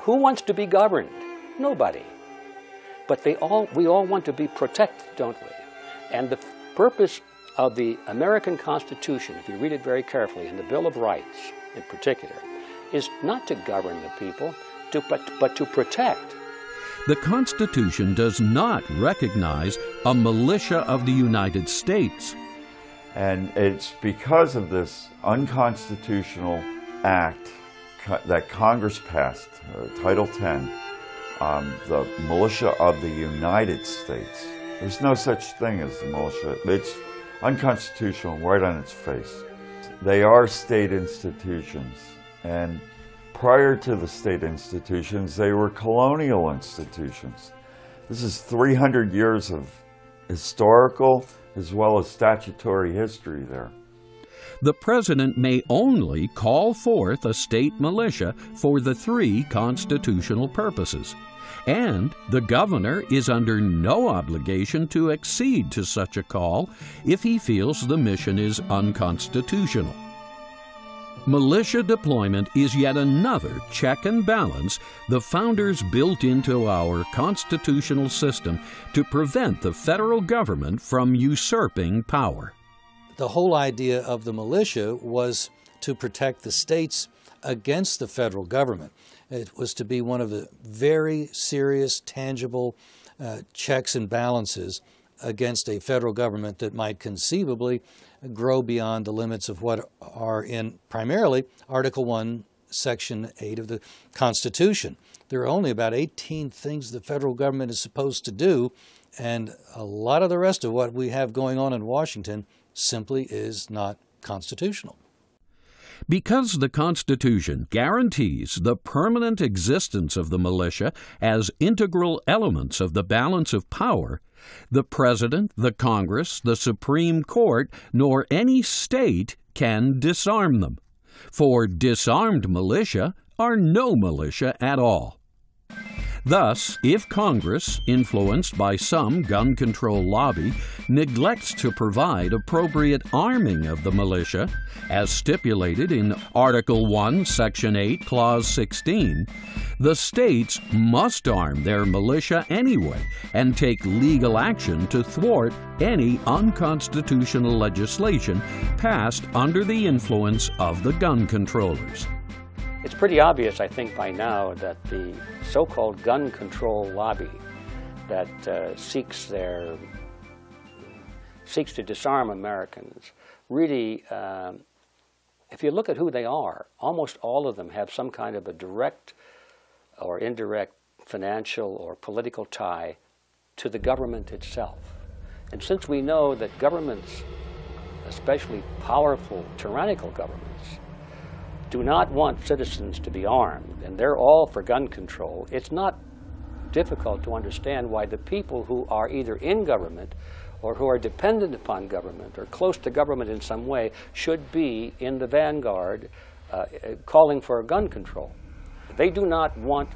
Who wants to be governed? Nobody. But we all want to be protected, don't we? And the purpose of the American Constitution, if you read it very carefully, and the Bill of Rights in particular, is not to govern the people, but to protect. The Constitution does not recognize a militia of the United States. And it's because of this unconstitutional act that Congress passed, Title 10, the militia of the United States. There's no such thing as the militia. It's unconstitutional right on its face. They are state institutions, and prior to the state institutions, they were colonial institutions. This is 300 years of historical as well as statutory history there. The President may only call forth a state militia for the 3 constitutional purposes, and the Governor is under no obligation to accede to such a call if he feels the mission is unconstitutional. Militia deployment is yet another check and balance the Founders built into our constitutional system to prevent the federal government from usurping power. The whole idea of the militia was to protect the states against the federal government. It was to be one of the very serious, tangible checks and balances against a federal government that might conceivably grow beyond the limits of what are in primarily Article 1, Section 8 of the Constitution. There are only about 18 things the federal government is supposed to do, and a lot of the rest of what we have going on in Washington simply is not constitutional. Because the Constitution guarantees the permanent existence of the militia as integral elements of the balance of power, the President, the Congress, the Supreme Court, nor any state can disarm them. For disarmed militia are no militia at all. Thus, if Congress, influenced by some gun control lobby, neglects to provide appropriate arming of the militia, as stipulated in Article 1, Section 8, Clause 16, the states must arm their militia anyway and take legal action to thwart any unconstitutional legislation passed under the influence of the gun controllers. It's pretty obvious, I think, by now that the so-called gun control lobby that seeks to disarm Americans really, if you look at who they are, almost all of them have some kind of a direct or indirect financial or political tie to the government itself. And since we know that governments, especially powerful, tyrannical governments, do not want citizens to be armed, and they're all for gun control, it's not difficult to understand why the people who are either in government or who are dependent upon government or close to government in some way should be in the vanguard calling for gun control. They do not want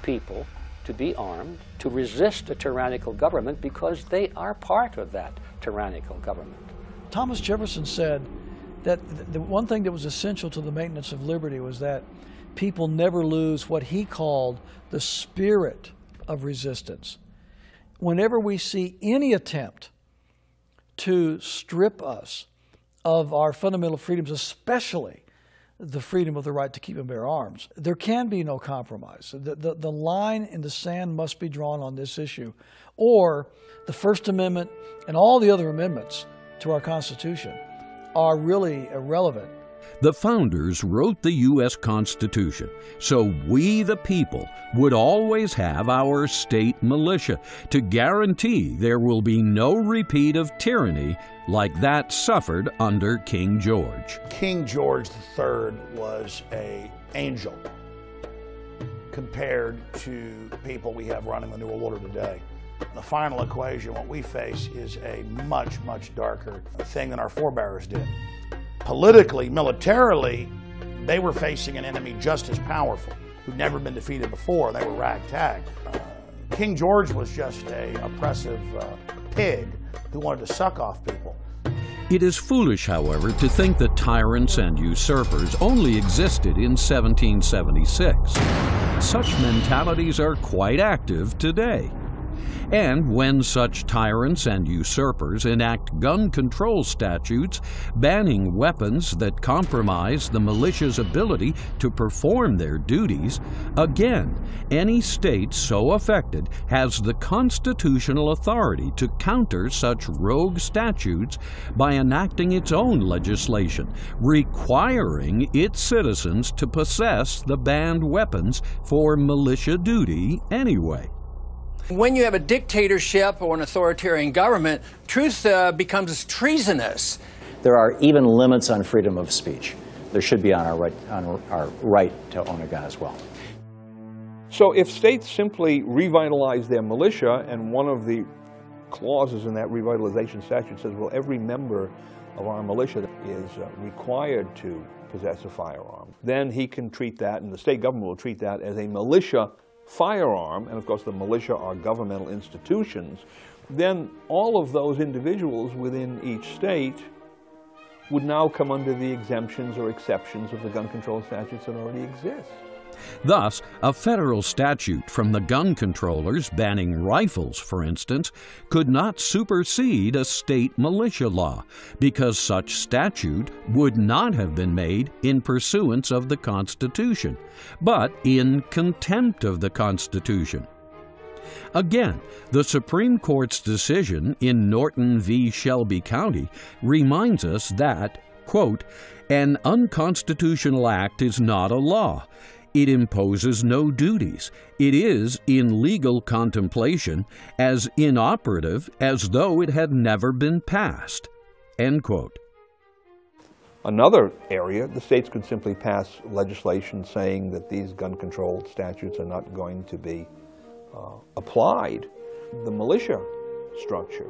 people to be armed to resist a tyrannical government because they are part of that tyrannical government. Thomas Jefferson said that the one thing that was essential to the maintenance of liberty was that people never lose what he called the spirit of resistance. Whenever we see any attempt to strip us of our fundamental freedoms, especially the freedom of the right to keep and bear arms, there can be no compromise. The line in the sand must be drawn on this issue, or the First Amendment and all the other amendments to our Constitution are really irrelevant. The founders wrote the U.S. Constitution so we, the people, would always have our state militia to guarantee there will be no repeat of tyranny like that suffered under King George. King George III was an angel compared to people we have running the New World Order today. In the final equation, what we face is a much, much darker thing than our forebears did. Politically, militarily, they were facing an enemy just as powerful, who'd never been defeated before. They were ragtag. King George was just an oppressive pig who wanted to suck off people. It is foolish, however, to think that tyrants and usurpers only existed in 1776. Such mentalities are quite active today. And when such tyrants and usurpers enact gun control statutes banning weapons that compromise the militia's ability to perform their duties, again, any state so affected has the constitutional authority to counter such rogue statutes by enacting its own legislation, requiring its citizens to possess the banned weapons for militia duty anyway. When you have a dictatorship or an authoritarian government, truth becomes treasonous. There are even limits on freedom of speech. There should be on our right to own a gun as well. So if states simply revitalize their militia, and one of the clauses in that revitalization statute says, well, every member of our militia is required to possess a firearm, then he can treat that, and the state government will treat that as a militia firearm, and of course the militia are governmental institutions, then all of those individuals within each state would now come under the exemptions or exceptions of the gun control statutes that already exist. Thus, a federal statute from the gun controllers banning rifles, for instance, could not supersede a state militia law, because such statute would not have been made in pursuance of the Constitution, but in contempt of the Constitution. Again, the Supreme Court's decision in Norton v. Shelby County reminds us that, quote, an unconstitutional act is not a law. It imposes no duties. It is, in legal contemplation, as inoperative as though it had never been passed. End quote. Another area, the states could simply pass legislation saying that these gun control statutes are not going to be applied. The militia structure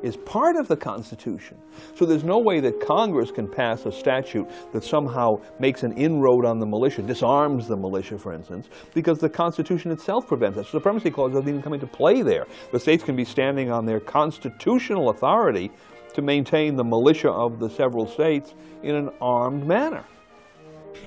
is part of the Constitution. So there's no way that Congress can pass a statute that somehow makes an inroad on the militia, disarms the militia, for instance, because the Constitution itself prevents that. Supremacy Clause doesn't even come into play there. The states can be standing on their constitutional authority to maintain the militia of the several states in an armed manner.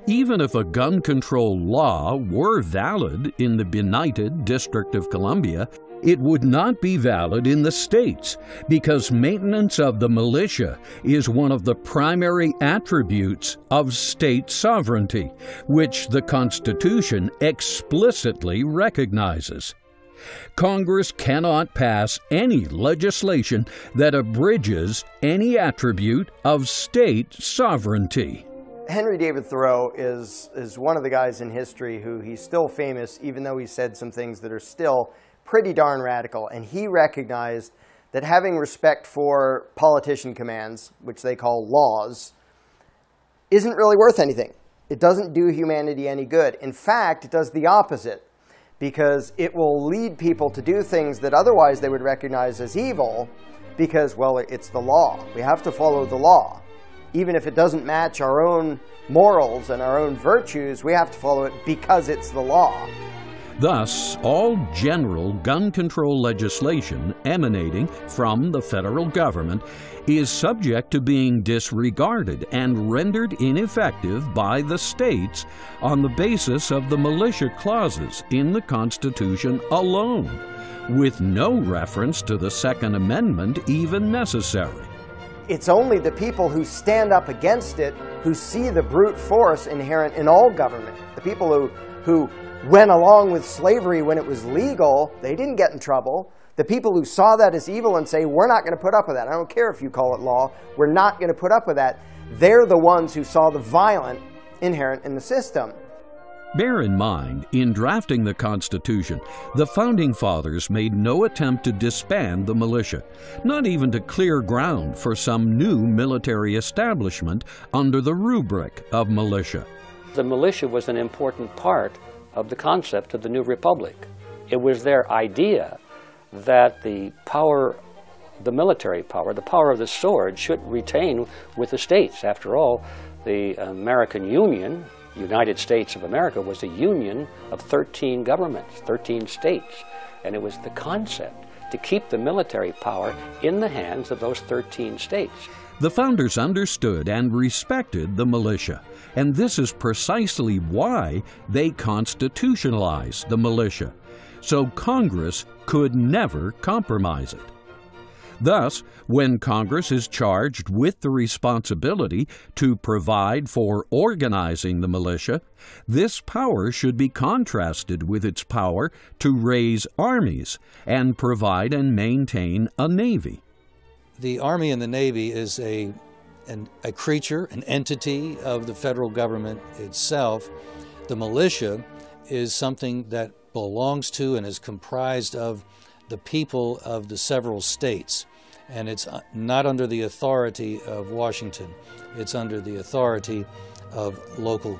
Even if a gun control law were valid in the benighted District of Columbia, it would not be valid in the states because maintenance of the militia is one of the primary attributes of state sovereignty, which the Constitution explicitly recognizes. Congress cannot pass any legislation that abridges any attribute of state sovereignty. Henry David Thoreau is one of the guys in history who he's still famous, even though he said some things that are still pretty darn radical. And he recognized that having respect for politician commands, which they call laws, isn't really worth anything. It doesn't do humanity any good. In fact, it does the opposite, because it will lead people to do things that otherwise they would recognize as evil because, well, it's the law. We have to follow the law. Even if it doesn't match our own morals and our own virtues, we have to follow it because it's the law. Thus, all general gun control legislation emanating from the federal government is subject to being disregarded and rendered ineffective by the states on the basis of the militia clauses in the Constitution alone, with no reference to the Second Amendment even necessary. It's only the people who stand up against it who see the brute force inherent in all government. The people who went along with slavery when it was legal, they didn't get in trouble. The people who saw that as evil and say, we're not going to put up with that. I don't care if you call it law. We're not going to put up with that. They're the ones who saw the violent inherent in the system. Bear in mind, in drafting the Constitution, the Founding Fathers made no attempt to disband the militia, not even to clear ground for some new military establishment under the rubric of militia. The militia was an important part of the concept of the new republic. It was their idea that the power, the military power, the power of the sword should retain with the states. After all, the American Union, United States of America, was a union of 13 governments, 13 states, and it was the concept to keep the military power in the hands of those 13 states. The founders understood and respected the militia, and this is precisely why they constitutionalized the militia, so Congress could never compromise it. Thus, when Congress is charged with the responsibility to provide for organizing the militia, this power should be contrasted with its power to raise armies and provide and maintain a navy. The Army and the Navy is a creature, an entity of the federal government itself. The militia is something that belongs to and is comprised of the people of the several states. And it's not under the authority of Washington. It's under the authority of local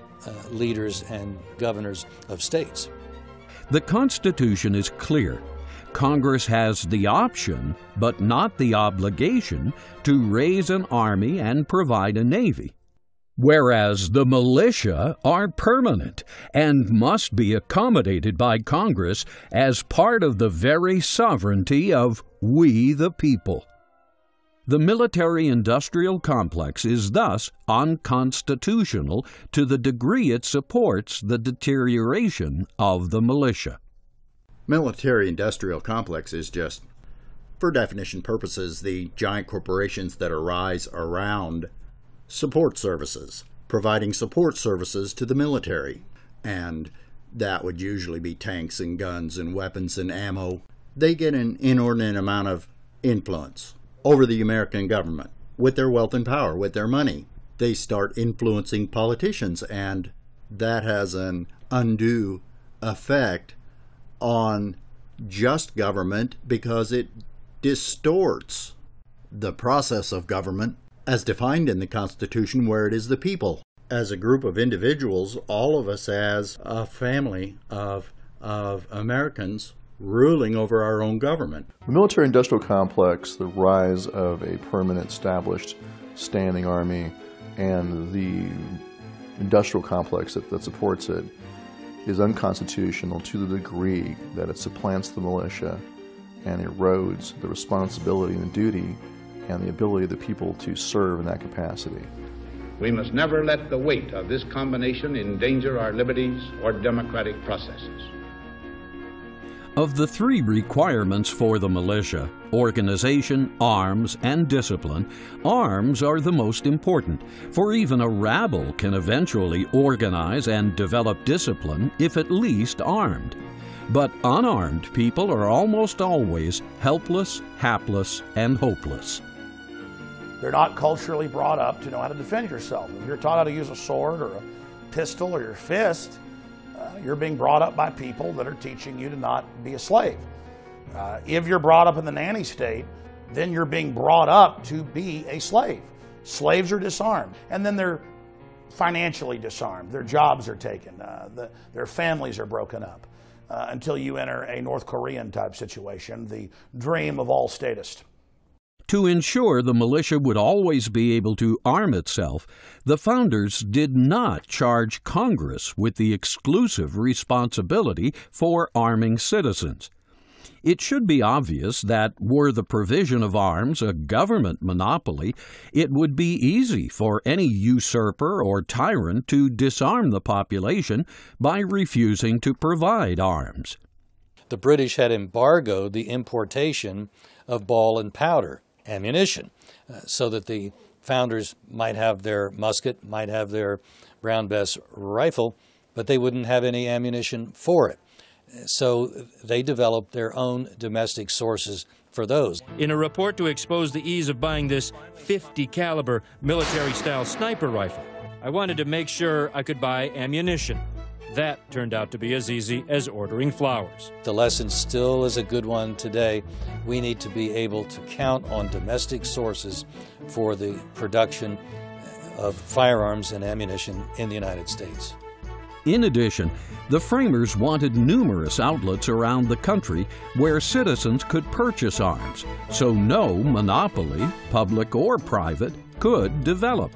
leaders and governors of states. The Constitution is clear. Congress has the option, but not the obligation, to raise an army and provide a navy, whereas the militia are permanent and must be accommodated by Congress as part of the very sovereignty of we the people. The military-industrial complex is thus unconstitutional to the degree it supports the deterioration of the militia. Military-industrial complex is just, for definition purposes, the giant corporations that arise around support services, providing support services to the military. And that would usually be tanks and guns and weapons and ammo. They get an inordinate amount of influence over the American government with their wealth and power, with their money. They start influencing politicians, and that has an undue effect on just government because it distorts the process of government as defined in the Constitution, where it is the people. As a group of individuals, all of us as a family of Americans ruling over our own government. The military-industrial complex, the rise of a permanent, established, standing army, and the industrial complex that supports it is unconstitutional to the degree that it supplants the militia and erodes the responsibility and the duty and the ability of the people to serve in that capacity. We must never let the weight of this combination endanger our liberties or democratic processes. Of the three requirements for the militia, organization, arms, and discipline, arms are the most important, for even a rabble can eventually organize and develop discipline if at least armed. But unarmed people are almost always helpless, hapless, and hopeless. They're not culturally brought up to know how to defend yourself. If you're taught how to use a sword or a pistol or your fist, you're being brought up by people that are teaching you to not be a slave. If you're brought up in the nanny state, then you're being brought up to be a slave. Slaves are disarmed, and then they're financially disarmed. Their jobs are taken. Their families are broken up until you enter a North Korean type situation, the dream of all statists. To ensure the militia would always be able to arm itself, the founders did not charge Congress with the exclusive responsibility for arming citizens. It should be obvious that were the provision of arms a government monopoly, it would be easy for any usurper or tyrant to disarm the population by refusing to provide arms. The British had embargoed the importation of ball and powder, ammunition, so that the founders might have their musket, might have their Brown Bess rifle, but they wouldn't have any ammunition for it. So they developed their own domestic sources for those. In a report to expose the ease of buying this 50 caliber military-style sniper rifle, I wanted to make sure I could buy ammunition. That turned out to be as easy as ordering flowers. The lesson still is a good one today. We need to be able to count on domestic sources for the production of firearms and ammunition in the United States. In addition, the framers wanted numerous outlets around the country where citizens could purchase arms, so no monopoly, public or private, could develop.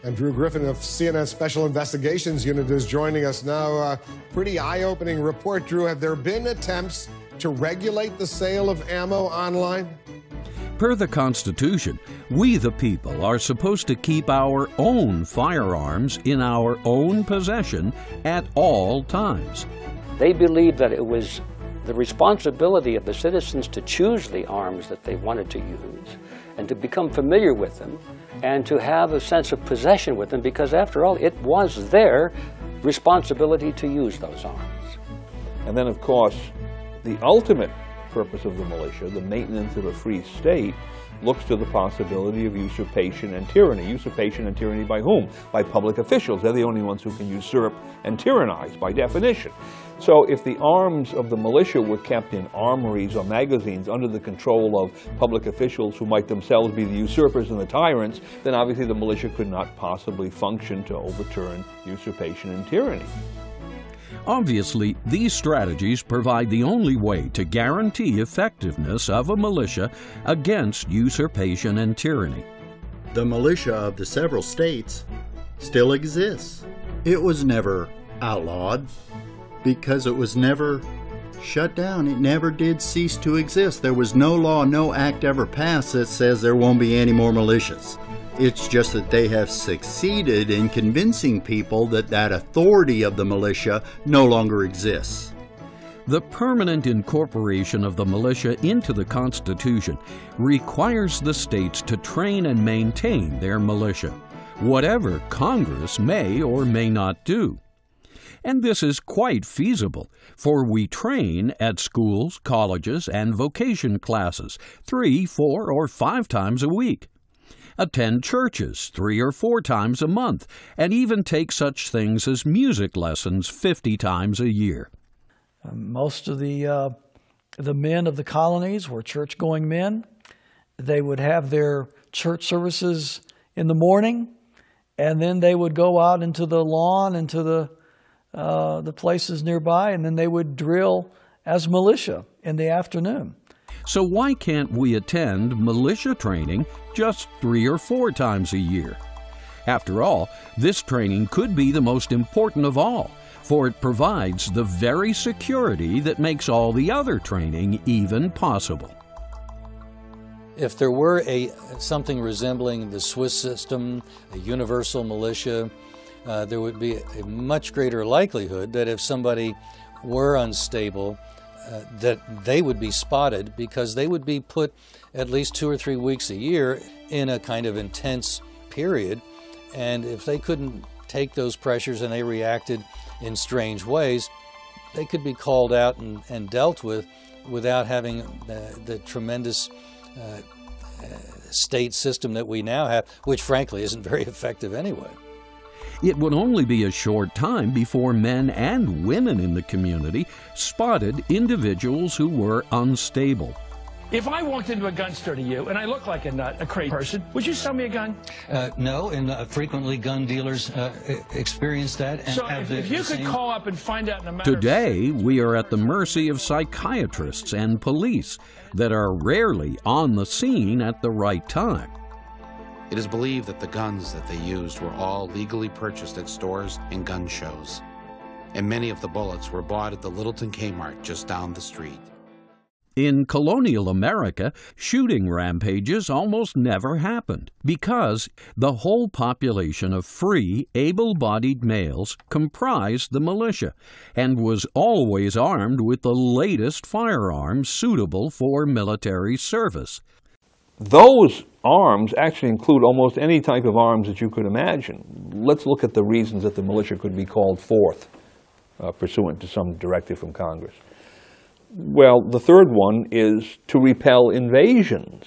And Drew Griffin of CNN Special Investigations Unit is joining us now. Pretty eye-opening report, Drew. Have there been attempts to regulate the sale of ammo online? Per the Constitution, we the people are supposed to keep our own firearms in our own possession at all times. They believed that it was the responsibility of the citizens to choose the arms that they wanted to use and to become familiar with them and to have a sense of possession with them, because after all, it was their responsibility to use those arms. And then, of course, the ultimate purpose of the militia, the maintenance of a free state, looks to the possibility of usurpation and tyranny. Usurpation and tyranny by whom? By public officials. They're the only ones who can usurp and tyrannize by definition. So if the arms of the militia were kept in armories or magazines under the control of public officials who might themselves be the usurpers and the tyrants, then obviously the militia could not possibly function to overturn usurpation and tyranny. Obviously, these strategies provide the only way to guarantee effectiveness of a militia against usurpation and tyranny. The militia of the several states still exists. It was never outlawed because it was never shut down. It never did cease to exist. There was no law, no act ever passed that says there won't be any more militias. It's just that they have succeeded in convincing people that that authority of the militia no longer exists. The permanent incorporation of the militia into the Constitution requires the states to train and maintain their militia, whatever Congress may or may not do. And this is quite feasible, for we train at schools, colleges, and vocation classes 3, 4, or 5 times a week. Attend churches 3 or 4 times a month, and even take such things as music lessons 50 times a year. Most of the men of the colonies were church-going men. They would have their church services in the morning, and then they would go out into the lawn, into the places nearby, and then they would drill as militia in the afternoon. So why can't we attend militia training just 3 or 4 times a year? After all, this training could be the most important of all, for it provides the very security that makes all the other training even possible. If there were something resembling the Swiss system, a universal militia, there would be a much greater likelihood that if somebody were unstable, that they would be spotted, because they would be put at least 2 or 3 weeks a year in a kind of intense period. And if they couldn't take those pressures and they reacted in strange ways, they could be called out and dealt with without having the tremendous state system that we now have, which frankly isn't very effective anyway. It would only be a short time before men and women in the community spotted individuals who were unstable. If I walked into a gun store to you and I look like a nut, a crazy person, would you sell me a gun? No, and frequently gun dealers experience that. And so if you could call up and find out in a matter Today, we are at the mercy of psychiatrists and police that are rarely on the scene at the right time. It is believed that the guns that they used were all legally purchased at stores and gun shows, and many of the bullets were bought at the Littleton Kmart just down the street. In colonial America, shooting rampages almost never happened because the whole population of free, able-bodied males comprised the militia and was always armed with the latest firearms suitable for military service. Those arms actually include almost any type of arms that you could imagine. Let's look at the reasons that the militia could be called forth pursuant to some directive from Congress. Well, the third one is to repel invasions.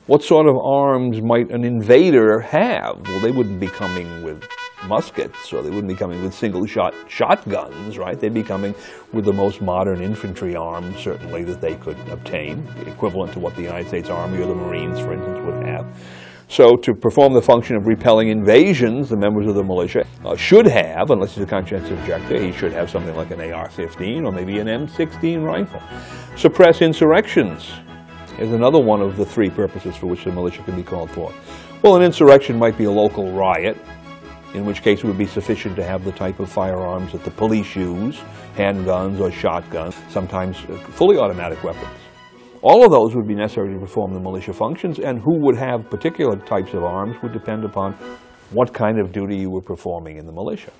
What sort of arms might an invader have? Well, they wouldn't be coming with muskets, or they wouldn't be coming with single-shot shotguns, right? They'd be coming with the most modern infantry arms, certainly, that they could obtain, equivalent to what the United States Army or the Marines, for instance, would have. So to perform the function of repelling invasions, the members of the militia should have, unless he's a conscientious objector, he should have something like an AR-15 or maybe an M16 rifle. Suppress insurrections is another one of the 3 purposes for which the militia can be called forth. Well, an insurrection might be a local riot, in which case it would be sufficient to have the type of firearms that the police use, handguns or shotguns, sometimes fully automatic weapons. All of those would be necessary to perform the militia functions, and who would have particular types of arms would depend upon what kind of duty you were performing in the militia.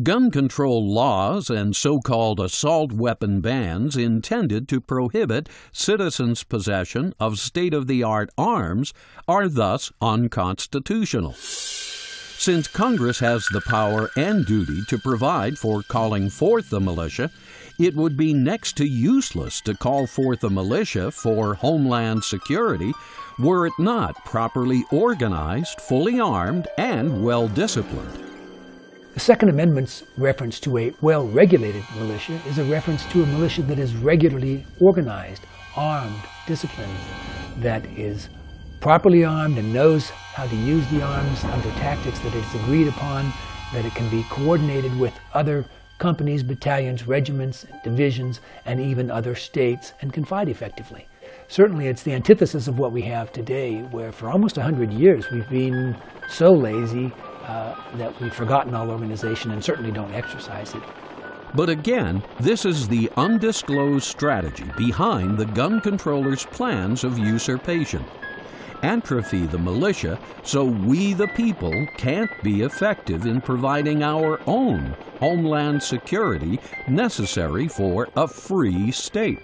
Gun control laws and so-called assault weapon bans intended to prohibit citizens' possession of state-of-the-art arms are thus unconstitutional. Since Congress has the power and duty to provide for calling forth the militia, it would be next to useless to call forth a militia for homeland security were it not properly organized, fully armed, and well-disciplined. The Second Amendment's reference to a well-regulated militia is a reference to a militia that is regularly organized, armed, disciplined, that is properly armed and knows how to use the arms under tactics that it's agreed upon, that it can be coordinated with other companies, battalions, regiments, divisions, and even other states, and can fight effectively. Certainly it's the antithesis of what we have today, where for almost 100 years we've been so lazy that we've forgotten all organization and certainly don't exercise it. But again, this is the undisclosed strategy behind the gun controllers' plans of usurpation. Atrophy the militia so we the people can't be effective in providing our own homeland security necessary for a free state.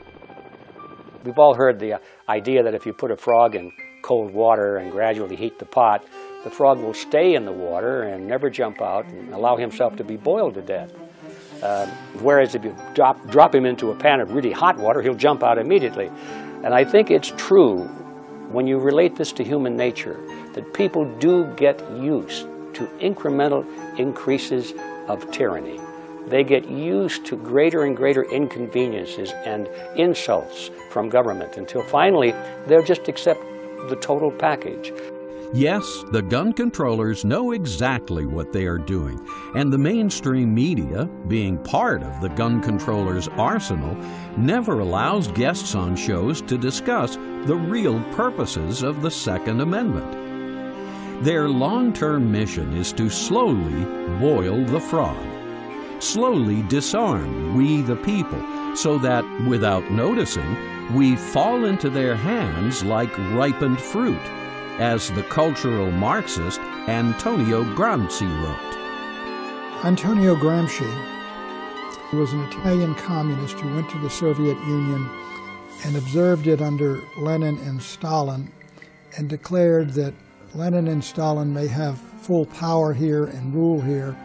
We've all heard the idea that if you put a frog in cold water and gradually heat the pot, the frog will stay in the water and never jump out and allow himself to be boiled to death. Whereas if you drop him into a pan of really hot water, he'll jump out immediately. And I think it's true when you relate this to human nature, that people do get used to incremental increases of tyranny. They get used to greater and greater inconveniences and insults from government until finally they'll just accept the total package. Yes, the gun controllers know exactly what they are doing, and the mainstream media, being part of the gun controllers' arsenal, never allows guests on shows to discuss the real purposes of the Second Amendment. Their long-term mission is to slowly boil the frog, slowly disarm we the people, so that, without noticing, we fall into their hands like ripened fruit, as the cultural Marxist Antonio Gramsci wrote. Antonio Gramsci was an Italian communist who went to the Soviet Union and observed it under Lenin and Stalin and declared that Lenin and Stalin may have full power here and rule here,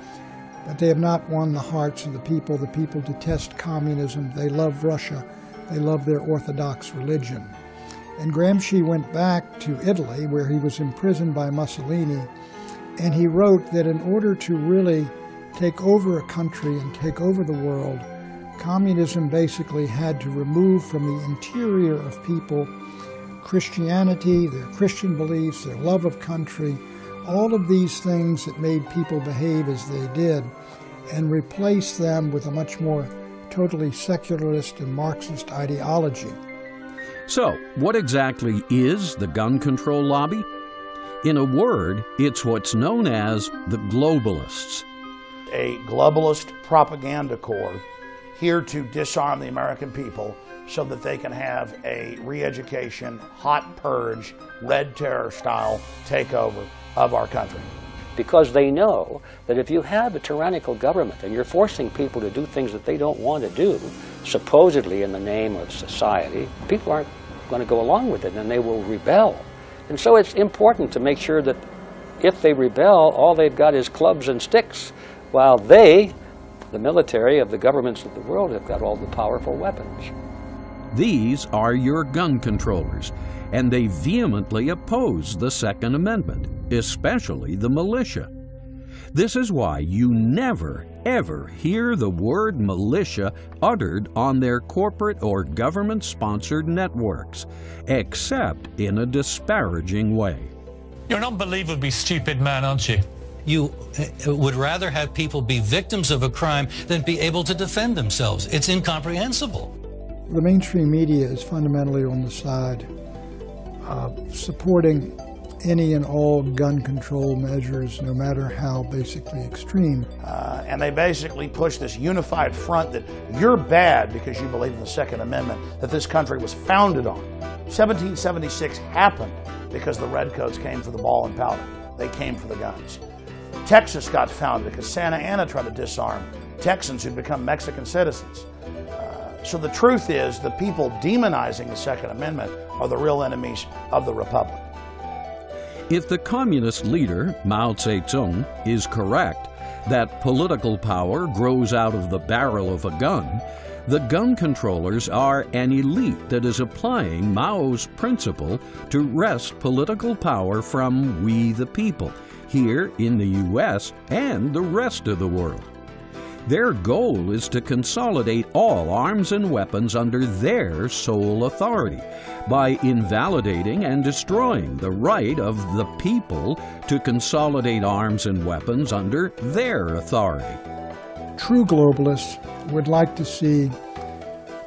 but they have not won the hearts of the people. The people detest communism. They love Russia. They love their Orthodox religion. And Gramsci went back to Italy, where he was imprisoned by Mussolini, and he wrote that in order to really take over a country and take over the world, communism basically had to remove from the interior of people Christianity, their Christian beliefs, their love of country, all of these things that made people behave as they did, and replace them with a much more totally secularist and Marxist ideology. So, what exactly is the gun control lobby? In a word, it's what's known as the globalists. A globalist propaganda corps here to disarm the American people so that they can have a re-education, hot purge, red terror style takeover of our country. Because they know that if you have a tyrannical government and you're forcing people to do things that they don't want to do, supposedly in the name of society, people aren't going to go along with it and they will rebel. And so it's important to make sure that if they rebel, all they've got is clubs and sticks, while they, the military of the governments of the world, have got all the powerful weapons. These are your gun controllers, and they vehemently oppose the Second Amendment, especially the militia. This is why you never, ever hear the word militia uttered on their corporate or government-sponsored networks, except in a disparaging way. You're an unbelievably stupid man, aren't you? You would rather have people be victims of a crime than be able to defend themselves. It's incomprehensible. The mainstream media is fundamentally on the side of supporting any and all gun control measures, no matter how basically extreme. And they basically push this unified front that you're bad because you believe in the Second Amendment that this country was founded on. 1776 happened because the Redcoats came for the ball and powder. They came for the guns. Texas got founded because Santa Anna tried to disarm Texans who'd become Mexican citizens. So the truth is, the people demonizing the Second Amendment are the real enemies of the Republic. If the communist leader, Mao Zedong, is correct that political power grows out of the barrel of a gun, the gun controllers are an elite that is applying Mao's principle to wrest political power from we the people, here in the U.S. and the rest of the world. Their goal is to consolidate all arms and weapons under their sole authority by invalidating and destroying the right of the people to consolidate arms and weapons under their authority. True globalists would like to see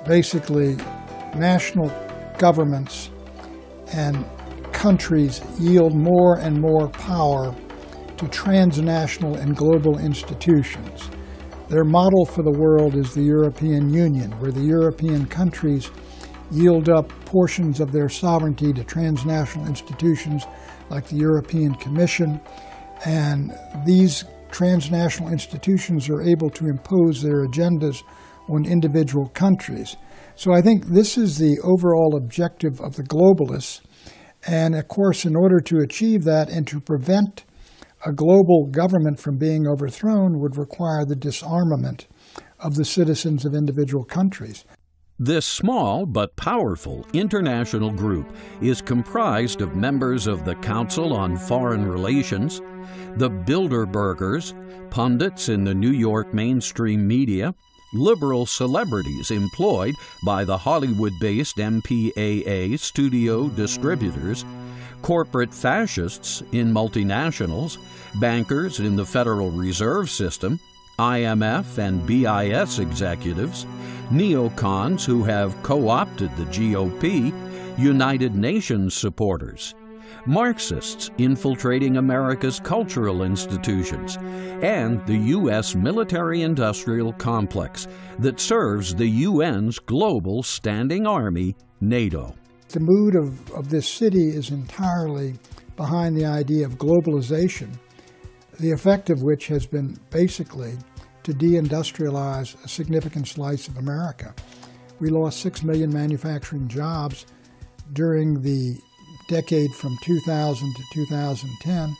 basically national governments and countries yield more and more power to transnational and global institutions. Their model for the world is the European Union, where the European countries yield up portions of their sovereignty to transnational institutions like the European Commission, and these transnational institutions are able to impose their agendas on individual countries. So I think this is the overall objective of the globalists, and of course in order to achieve that and to prevent a global government from being overthrown would require the disarmament of the citizens of individual countries. This small but powerful international group is comprised of members of the Council on Foreign Relations, the Bilderbergers, pundits in the New York mainstream media, liberal celebrities employed by the Hollywood-based MPAA studio distributors, corporate fascists in multinationals, bankers in the Federal Reserve System, IMF and BIS executives, neocons who have co-opted the GOP, United Nations supporters, Marxists infiltrating America's cultural institutions, and the U.S. military-industrial complex that serves the UN's global standing army, NATO. The mood of this city is entirely behind the idea of globalization, the effect of which has been basically to deindustrialize a significant slice of America. We lost 6 million manufacturing jobs during the decade from 2000 to 2010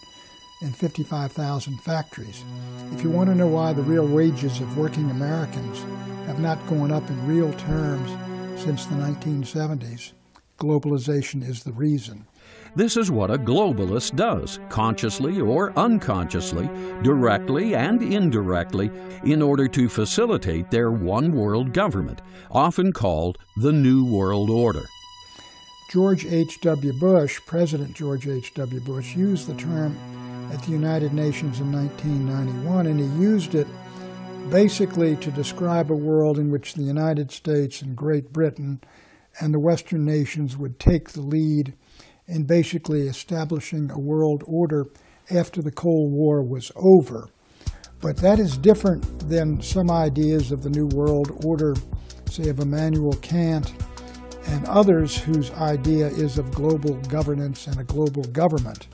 and 55,000 factories. If you want to know why the real wages of working Americans have not gone up in real terms since the 1970s, globalization is the reason. This is what a globalist does, consciously or unconsciously, directly and indirectly, in order to facilitate their one-world government, often called the New World Order. George H.W. Bush, President George H.W. Bush, used the term at the United Nations in 1991, and he used it basically to describe a world in which the United States and Great Britain and the Western nations would take the lead in basically establishing a world order after the Cold War was over. But that is different than some ideas of the New World Order, say of Immanuel Kant and others whose idea is of global governance and a global government.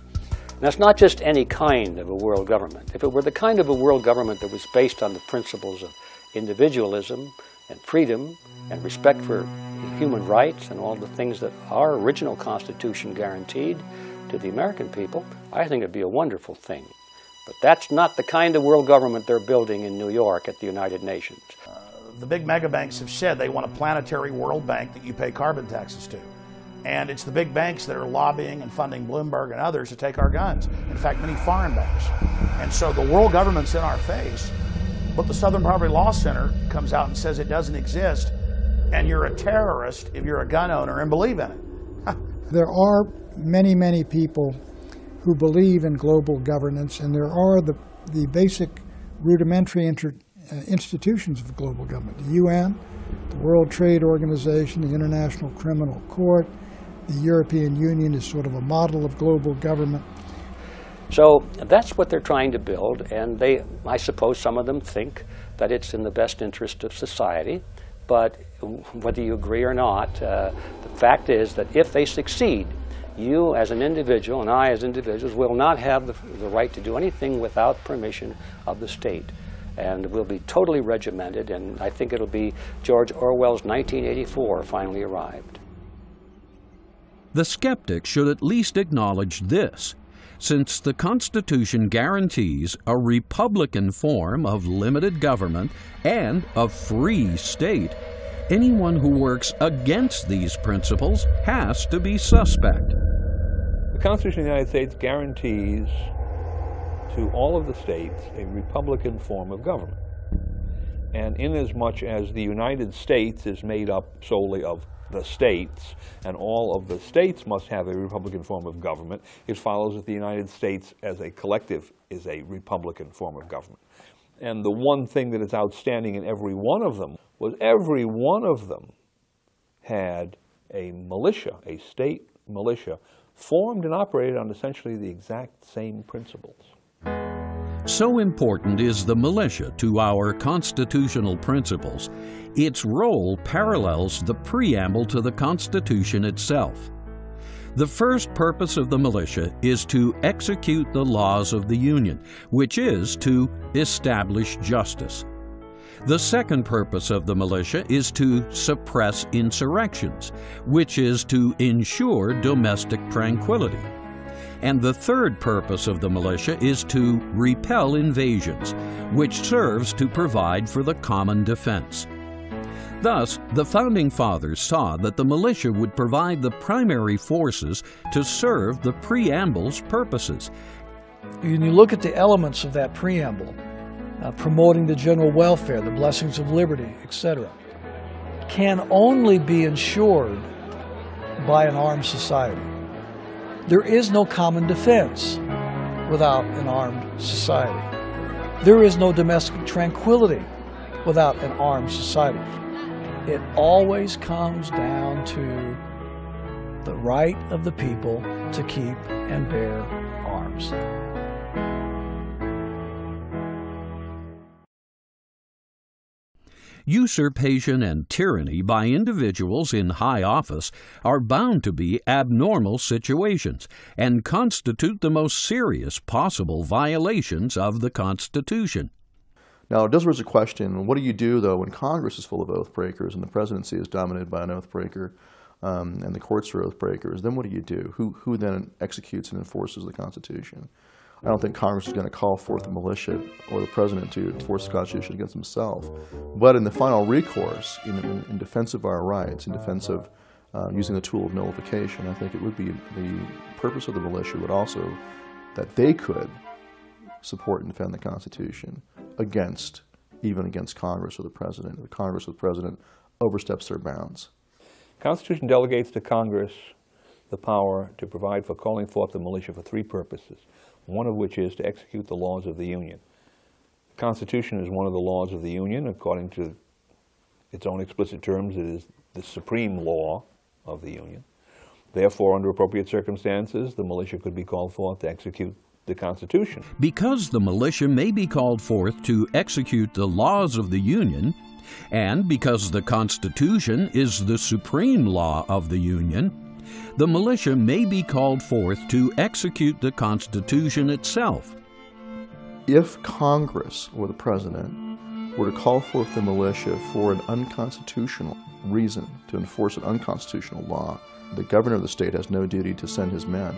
That's not just any kind of a world government. If it were the kind of a world government that was based on the principles of individualism and freedom and respect for human rights and all the things that our original Constitution guaranteed to the American people, I think it'd be a wonderful thing. But that's not the kind of world government they're building in New York at the United Nations. The big mega banks have said they want a planetary world bank that you pay carbon taxes to. And it's the big banks that are lobbying and funding Bloomberg and others to take our guns. In fact, many foreign banks. And so the world government's in our face, but the Southern Poverty Law Center comes out and says it doesn't exist, and you're a terrorist if you're a gun owner and believe in it. There are many, many people who believe in global governance, and there are the basic rudimentary institutions of global government. The UN, the World Trade Organization, the International Criminal Court, the European Union is sort of a model of global government. So that's what they're trying to build, and I suppose some of them think that it's in the best interest of society, but whether you agree or not, the fact is that if they succeed, you as an individual and I as individuals will not have the right to do anything without permission of the state. And we'll be totally regimented, and I think it'll be George Orwell's 1984 finally arrived. The skeptic should at least acknowledge this. Since the Constitution guarantees a republican form of limited government and a free state, anyone who works against these principles has to be suspect. The Constitution of the United States guarantees to all of the states a republican form of government. And inasmuch as the United States is made up solely of the states, and all of the states must have a republican form of government, it follows that the United States as a collective is a republican form of government. And the one thing that is outstanding in every one of them was every one of them had a militia, a state militia, formed and operated on essentially the exact same principles. So important is the militia to our constitutional principles, its role parallels the preamble to the Constitution itself. The first purpose of the militia is to execute the laws of the Union, which is to establish justice. The second purpose of the militia is to suppress insurrections, which is to ensure domestic tranquility. And the third purpose of the militia is to repel invasions, which serves to provide for the common defense. Thus, the Founding Fathers saw that the militia would provide the primary forces to serve the preamble's purposes. When you look at the elements of that preamble, promoting the general welfare, the blessings of liberty, etc., can only be ensured by an armed society. There is no common defense without an armed society. There is no domestic tranquility without an armed society. It always comes down to the right of the people to keep and bear arms. Usurpation and tyranny by individuals in high office are bound to be abnormal situations and constitute the most serious possible violations of the Constitution. Now, it does raise a question, what do you do, though, when Congress is full of oath breakers and the presidency is dominated by an oath breaker and the courts are oath breakers? Then what do you do? Who then executes and enforces the Constitution? I don't think Congress is going to call forth the militia or the president to enforce the Constitution against himself. But in the final recourse, in defense of our rights, in defense of using the tool of nullification, I think it would be the purpose of the militia would also that they could support and defend the Constitution even against Congress or the president. If Congress or the president oversteps their bounds. The Constitution delegates to Congress the power to provide for calling forth the militia for three purposes, one of which is to execute the laws of the Union. The Constitution is one of the laws of the Union. According to its own explicit terms, it is the supreme law of the Union. Therefore, under appropriate circumstances, the militia could be called forth to execute the Constitution. Because the militia may be called forth to execute the laws of the Union, and because the Constitution is the supreme law of the Union, the militia may be called forth to execute the Constitution itself. If Congress or the president were to call forth the militia for an unconstitutional reason to enforce an unconstitutional law, the governor of the state has no duty to send his men.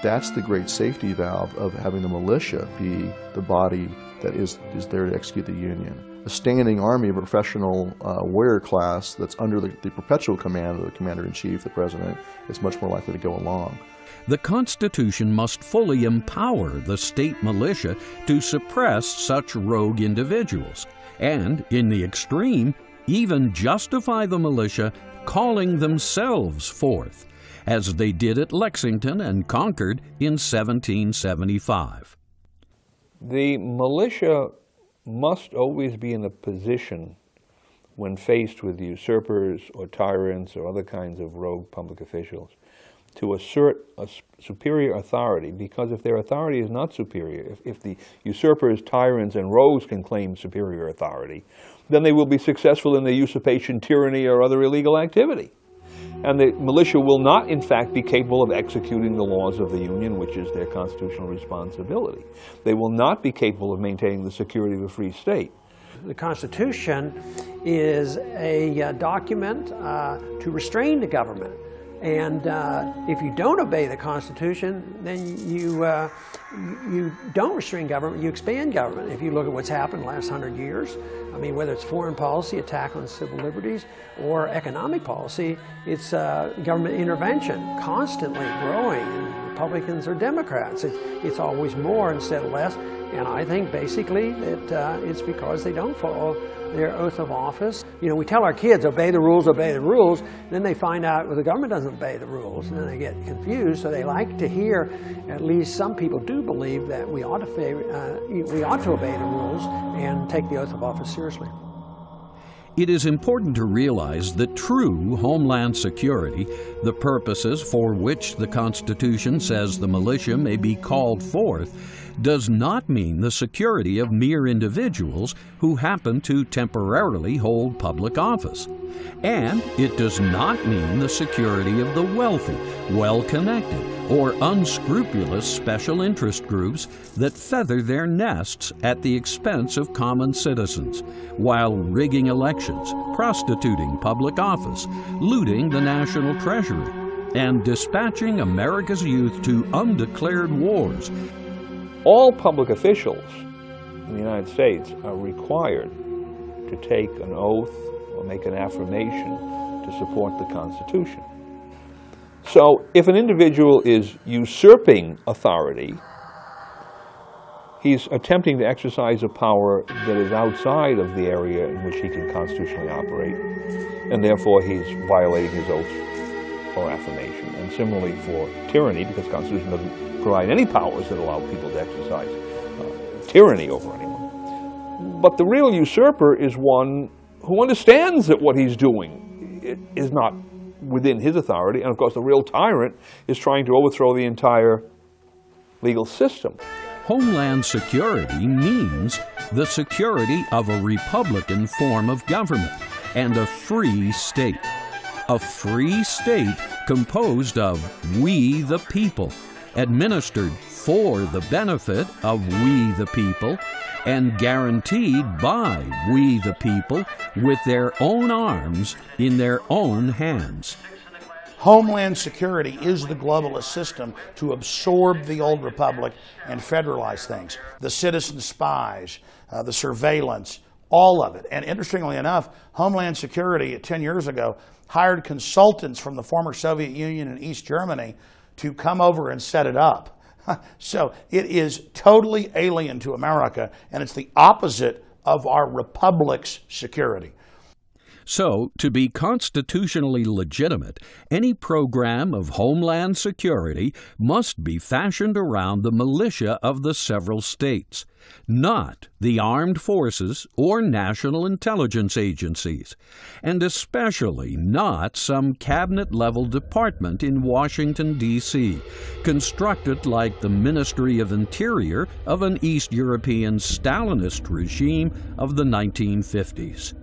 That's the great safety valve of having the militia be the body that is there to execute the Union. A standing army of a professional warrior class that's under the perpetual command of the commander-in-chief, the president, is much more likely to go along. The Constitution must fully empower the state militia to suppress such rogue individuals, and, in the extreme, even justify the militia calling themselves forth, as they did at Lexington and Concord in 1775. The militia must always be in a position, when faced with usurpers or tyrants or other kinds of rogue public officials, to assert a superior authority, because if their authority is not superior, if the usurpers, tyrants, and rogues can claim superior authority, then they will be successful in their usurpation, tyranny, or other illegal activity. And the militia will not, in fact, be capable of executing the laws of the Union, which is their constitutional responsibility. They will not be capable of maintaining the security of a free state. The Constitution is a document to restrain the government. And if you don't obey the Constitution, then you don't restrain government, you expand government. If you look at what's happened the last 100 years, I mean, whether it's foreign policy, attack on civil liberties, or economic policy, it's government intervention, constantly growing. And Republicans or Democrats, it's always more instead of less. And I think basically that it's because they don't follow their oath of office. You know, we tell our kids, obey the rules, then they find out, well, the government doesn't obey the rules, and then they get confused, so they like to hear, at least some people do believe that we ought to obey the rules and take the oath of office seriously. It is important to realize that true homeland security, the purposes for which the Constitution says the militia may be called forth, does not mean the security of mere individuals who happen to temporarily hold public office. And it does not mean the security of the wealthy, well-connected, or unscrupulous special interest groups that feather their nests at the expense of common citizens, while rigging elections, prostituting public office, looting the national treasury, and dispatching America's youth to undeclared wars. All public officials in the United States are required to take an oath or make an affirmation to support the Constitution. So if an individual is usurping authority, he's attempting to exercise a power that is outside of the area in which he can constitutionally operate, and therefore he's violating his oath. or affirmation, and similarly for tyranny, because the Constitution doesn't provide any powers that allow people to exercise tyranny over anyone. But the real usurper is one who understands that what he's doing is not within his authority, and of course the real tyrant is trying to overthrow the entire legal system. Homeland security means the security of a republican form of government and a free state. A free state composed of we the people, administered for the benefit of we the people, and guaranteed by we the people with their own arms in their own hands. Homeland security is the globalist system to absorb the old republic and federalize things. The citizen spies, the surveillance, all of it. And interestingly enough, Homeland Security 10 years ago hired consultants from the former Soviet Union and East Germany to come over and set it up. So it is totally alien to America, and it's the opposite of our republic's security. So, to be constitutionally legitimate, any program of homeland security must be fashioned around the militia of the several states, not the armed forces or national intelligence agencies, and especially not some cabinet-level department in Washington, D.C., constructed like the Ministry of Interior of an East European Stalinist regime of the 1950s.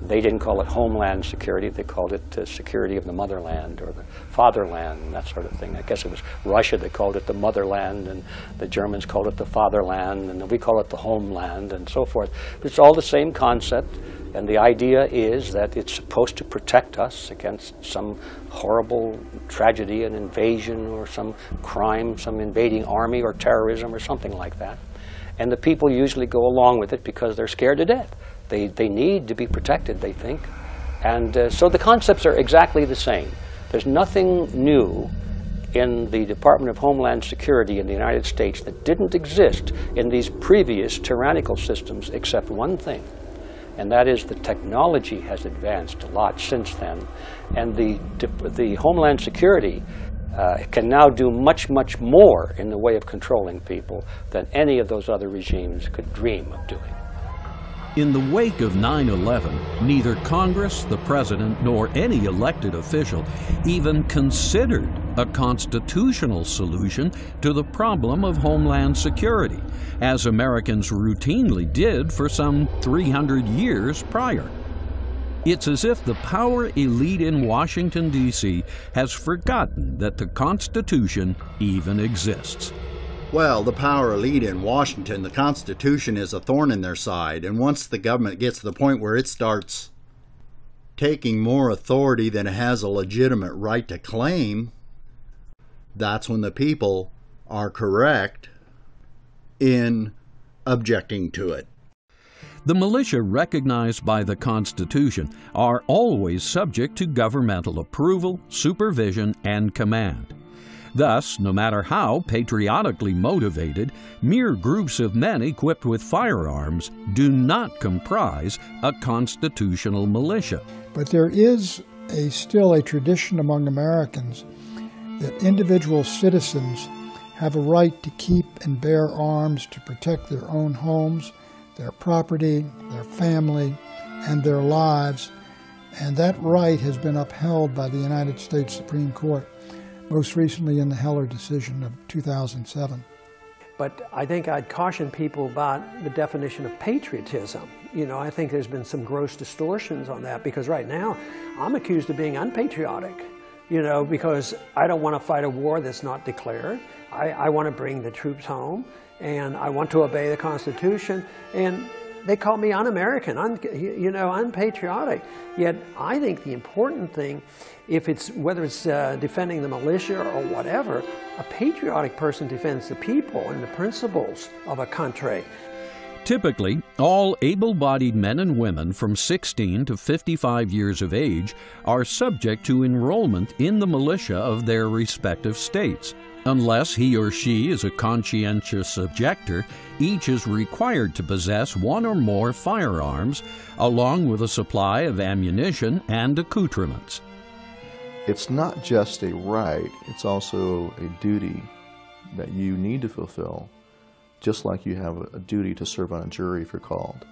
They didn't call it Homeland Security, they called it security of the motherland or the fatherland, that sort of thing. I guess it was Russia that called it the motherland, and the Germans called it the fatherland, and we call it the homeland, and so forth. But it's all the same concept, and the idea is that it's supposed to protect us against some horrible tragedy, an invasion, or some crime, some invading army or terrorism or something like that. And the people usually go along with it because they're scared to death. They need to be protected, they think. And so the concepts are exactly the same. There's nothing new in the Department of Homeland Security in the United States that didn't exist in these previous tyrannical systems except one thing, and that is the technology has advanced a lot since then. And the Homeland Security can now do much, much more in the way of controlling people than any of those other regimes could dream of doing. In the wake of 9/11, neither Congress, the President, nor any elected official even considered a constitutional solution to the problem of homeland security, as Americans routinely did for some 300 years prior. It's as if the power elite in Washington, D.C. has forgotten that the Constitution even exists. Well, the power elite in Washington, the Constitution is a thorn in their side, and once the government gets to the point where it starts taking more authority than it has a legitimate right to claim, that's when the people are correct in objecting to it. The militia recognized by the Constitution are always subject to governmental approval, supervision, and command. Thus, no matter how patriotically motivated, mere groups of men equipped with firearms do not comprise a constitutional militia. But there is still a tradition among Americans that individual citizens have a right to keep and bear arms to protect their own homes, their property, their family, and their lives, and that right has been upheld by the United States Supreme Court, most recently in the Heller decision of 2007. But I think I'd caution people about the definition of patriotism. You know, I think there's been some gross distortions on that, because right now I'm accused of being unpatriotic, you know, because I don't want to fight a war that's not declared. I want to bring the troops home, and I want to obey the Constitution, and they call me un-American, unpatriotic. Yet I think the important thing, whether it's defending the militia or whatever, a patriotic person defends the people and the principles of a country. Typically, all able-bodied men and women from 16 to 55 years of age are subject to enrollment in the militia of their respective states. Unless he or she is a conscientious objector, each is required to possess one or more firearms, along with a supply of ammunition and accoutrements. it's not just a right, it's also a duty that you need to fulfill, just like you have a duty to serve on a jury if you're called.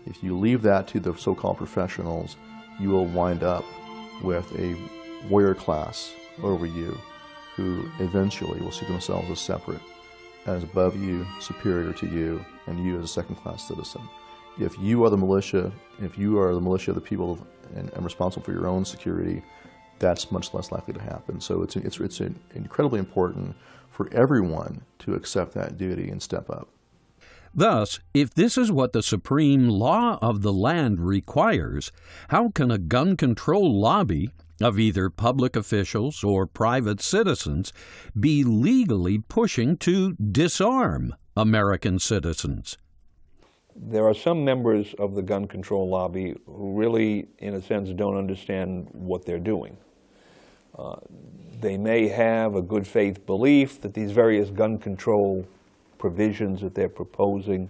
If you leave that to the so-called professionals, you will wind up with a warrior class over you who eventually will see themselves as separate, as above you, superior to you, and you as a second-class citizen. If you are the militia, if you are the militia of the people and responsible for your own security, that's much less likely to happen. So it's incredibly important for everyone to accept that duty and step up. Thus, if this is what the supreme law of the land requires, how can a gun control lobby of either public officials or private citizens be legally pushing to disarm American citizens? There are some members of the gun control lobby who really, in a sense, don't understand what they're doing. They may have a good faith belief that these various gun control provisions that they're proposing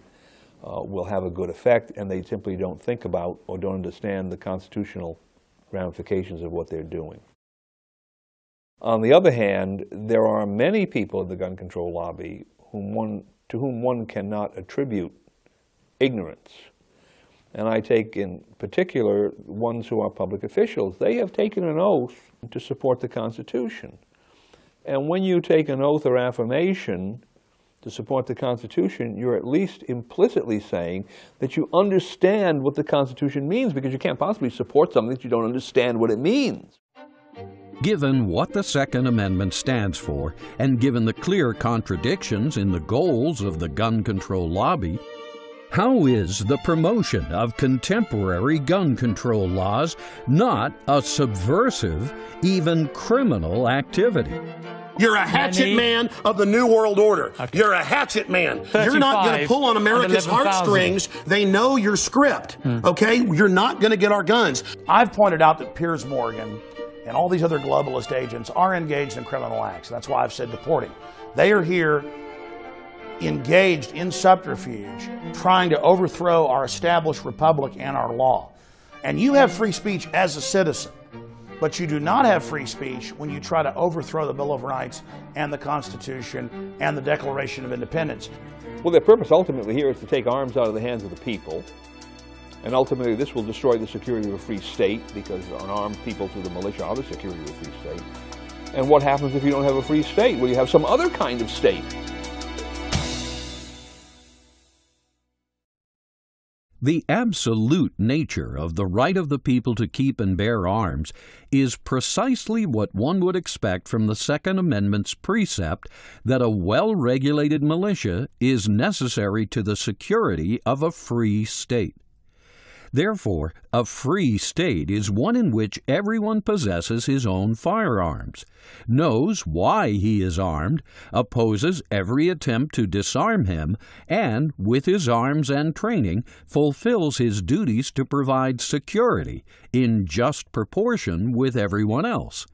will have a good effect, and they simply don't think about or don't understand the constitutional ramifications of what they're doing. On the other hand, there are many people in the gun control lobby to whom one cannot attribute ignorance. And I take in particular ones who are public officials. They have taken an oath to support the Constitution. And when you take an oath or affirmation to support the Constitution, you're at least implicitly saying that you understand what the Constitution means, because you can't possibly support something that you don't understand what it means. Given what the Second Amendment stands for, and given the clear contradictions in the goals of the gun control lobby, how is the promotion of contemporary gun control laws not a subversive, even criminal activity? You're a hatchet man of the New World Order. Okay. You're a hatchet man. You're not going to pull on America's heartstrings. They know your script, okay? You're not going to get our guns. I've pointed out that Piers Morgan and all these other globalist agents are engaged in criminal acts. That's why I've said deporting. They are here engaged in subterfuge, trying to overthrow our established republic and our law. And you have free speech as a citizen, but you do not have free speech when you try to overthrow the Bill of Rights and the Constitution and the Declaration of Independence. Well, their purpose ultimately here is to take arms out of the hands of the people, and ultimately this will destroy the security of a free state, because unarmed people through the militia are the security of a free state. And what happens if you don't have a free state? Well, you have some other kind of state. The absolute nature of the right of the people to keep and bear arms is precisely what one would expect from the Second Amendment's precept that a well-regulated militia is necessary to the security of a free state. Therefore, a free state is one in which everyone possesses his own firearms, knows why he is armed, opposes every attempt to disarm him, and, with his arms and training, fulfills his duties to provide security in just proportion with everyone else.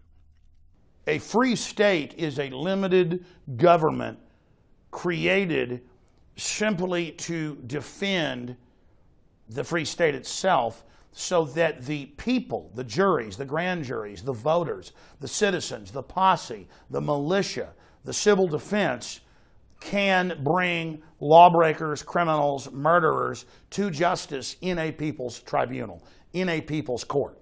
A free state is a limited government created simply to defend the free state itself, so that the people, the juries, the grand juries, the voters, the citizens, the posse, the militia, the civil defense can bring lawbreakers, criminals, murderers to justice in a people's tribunal, in a people's court.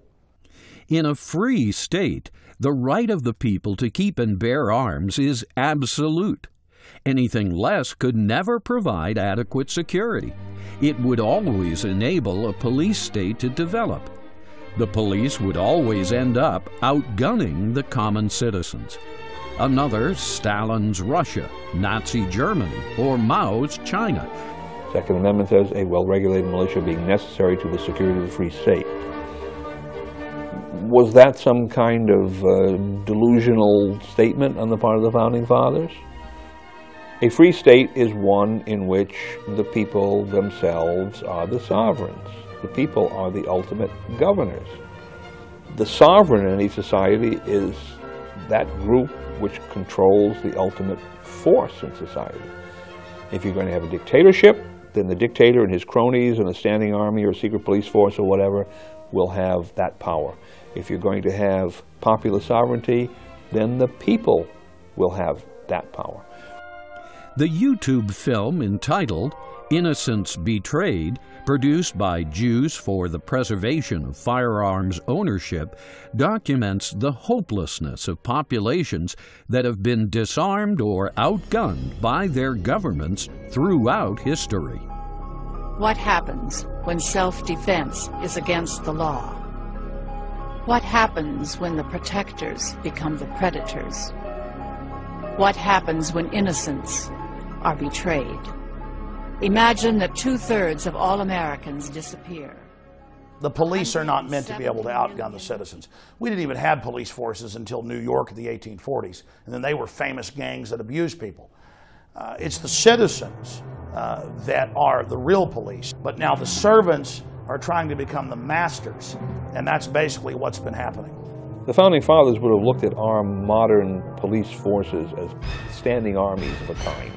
In a free state, the right of the people to keep and bear arms is absolute. Anything less could never provide adequate security. It would always enable a police state to develop. The police would always end up outgunning the common citizens. Another, Stalin's Russia, Nazi Germany, or Mao's China. Second Amendment says a well-regulated militia being necessary to the security of the free state. Was that some kind of delusional statement on the part of the Founding Fathers? A free state is one in which the people themselves are the sovereigns. The people are the ultimate governors. The sovereign in any society is that group which controls the ultimate force in society. If you're going to have a dictatorship, then the dictator and his cronies and a standing army or a secret police force or whatever will have that power. If you're going to have popular sovereignty, then the people will have that power. The YouTube film entitled Innocents Betrayed, produced by Jews for the Preservation of Firearms Ownership, documents the hopelessness of populations that have been disarmed or outgunned by their governments throughout history. What happens when self-defense is against the law? What happens when the protectors become the predators? What happens when innocents are betrayed? Imagine that 2/3 of all Americans disappear. The police are not meant to be able to outgun the citizens. We didn't even have police forces until New York in the 1840s, and then they were famous gangs that abused people. It's the citizens that are the real police, but now the servants are trying to become the masters, and that's basically what's been happening. The Founding Fathers would have looked at our modern police forces as standing armies of a kind.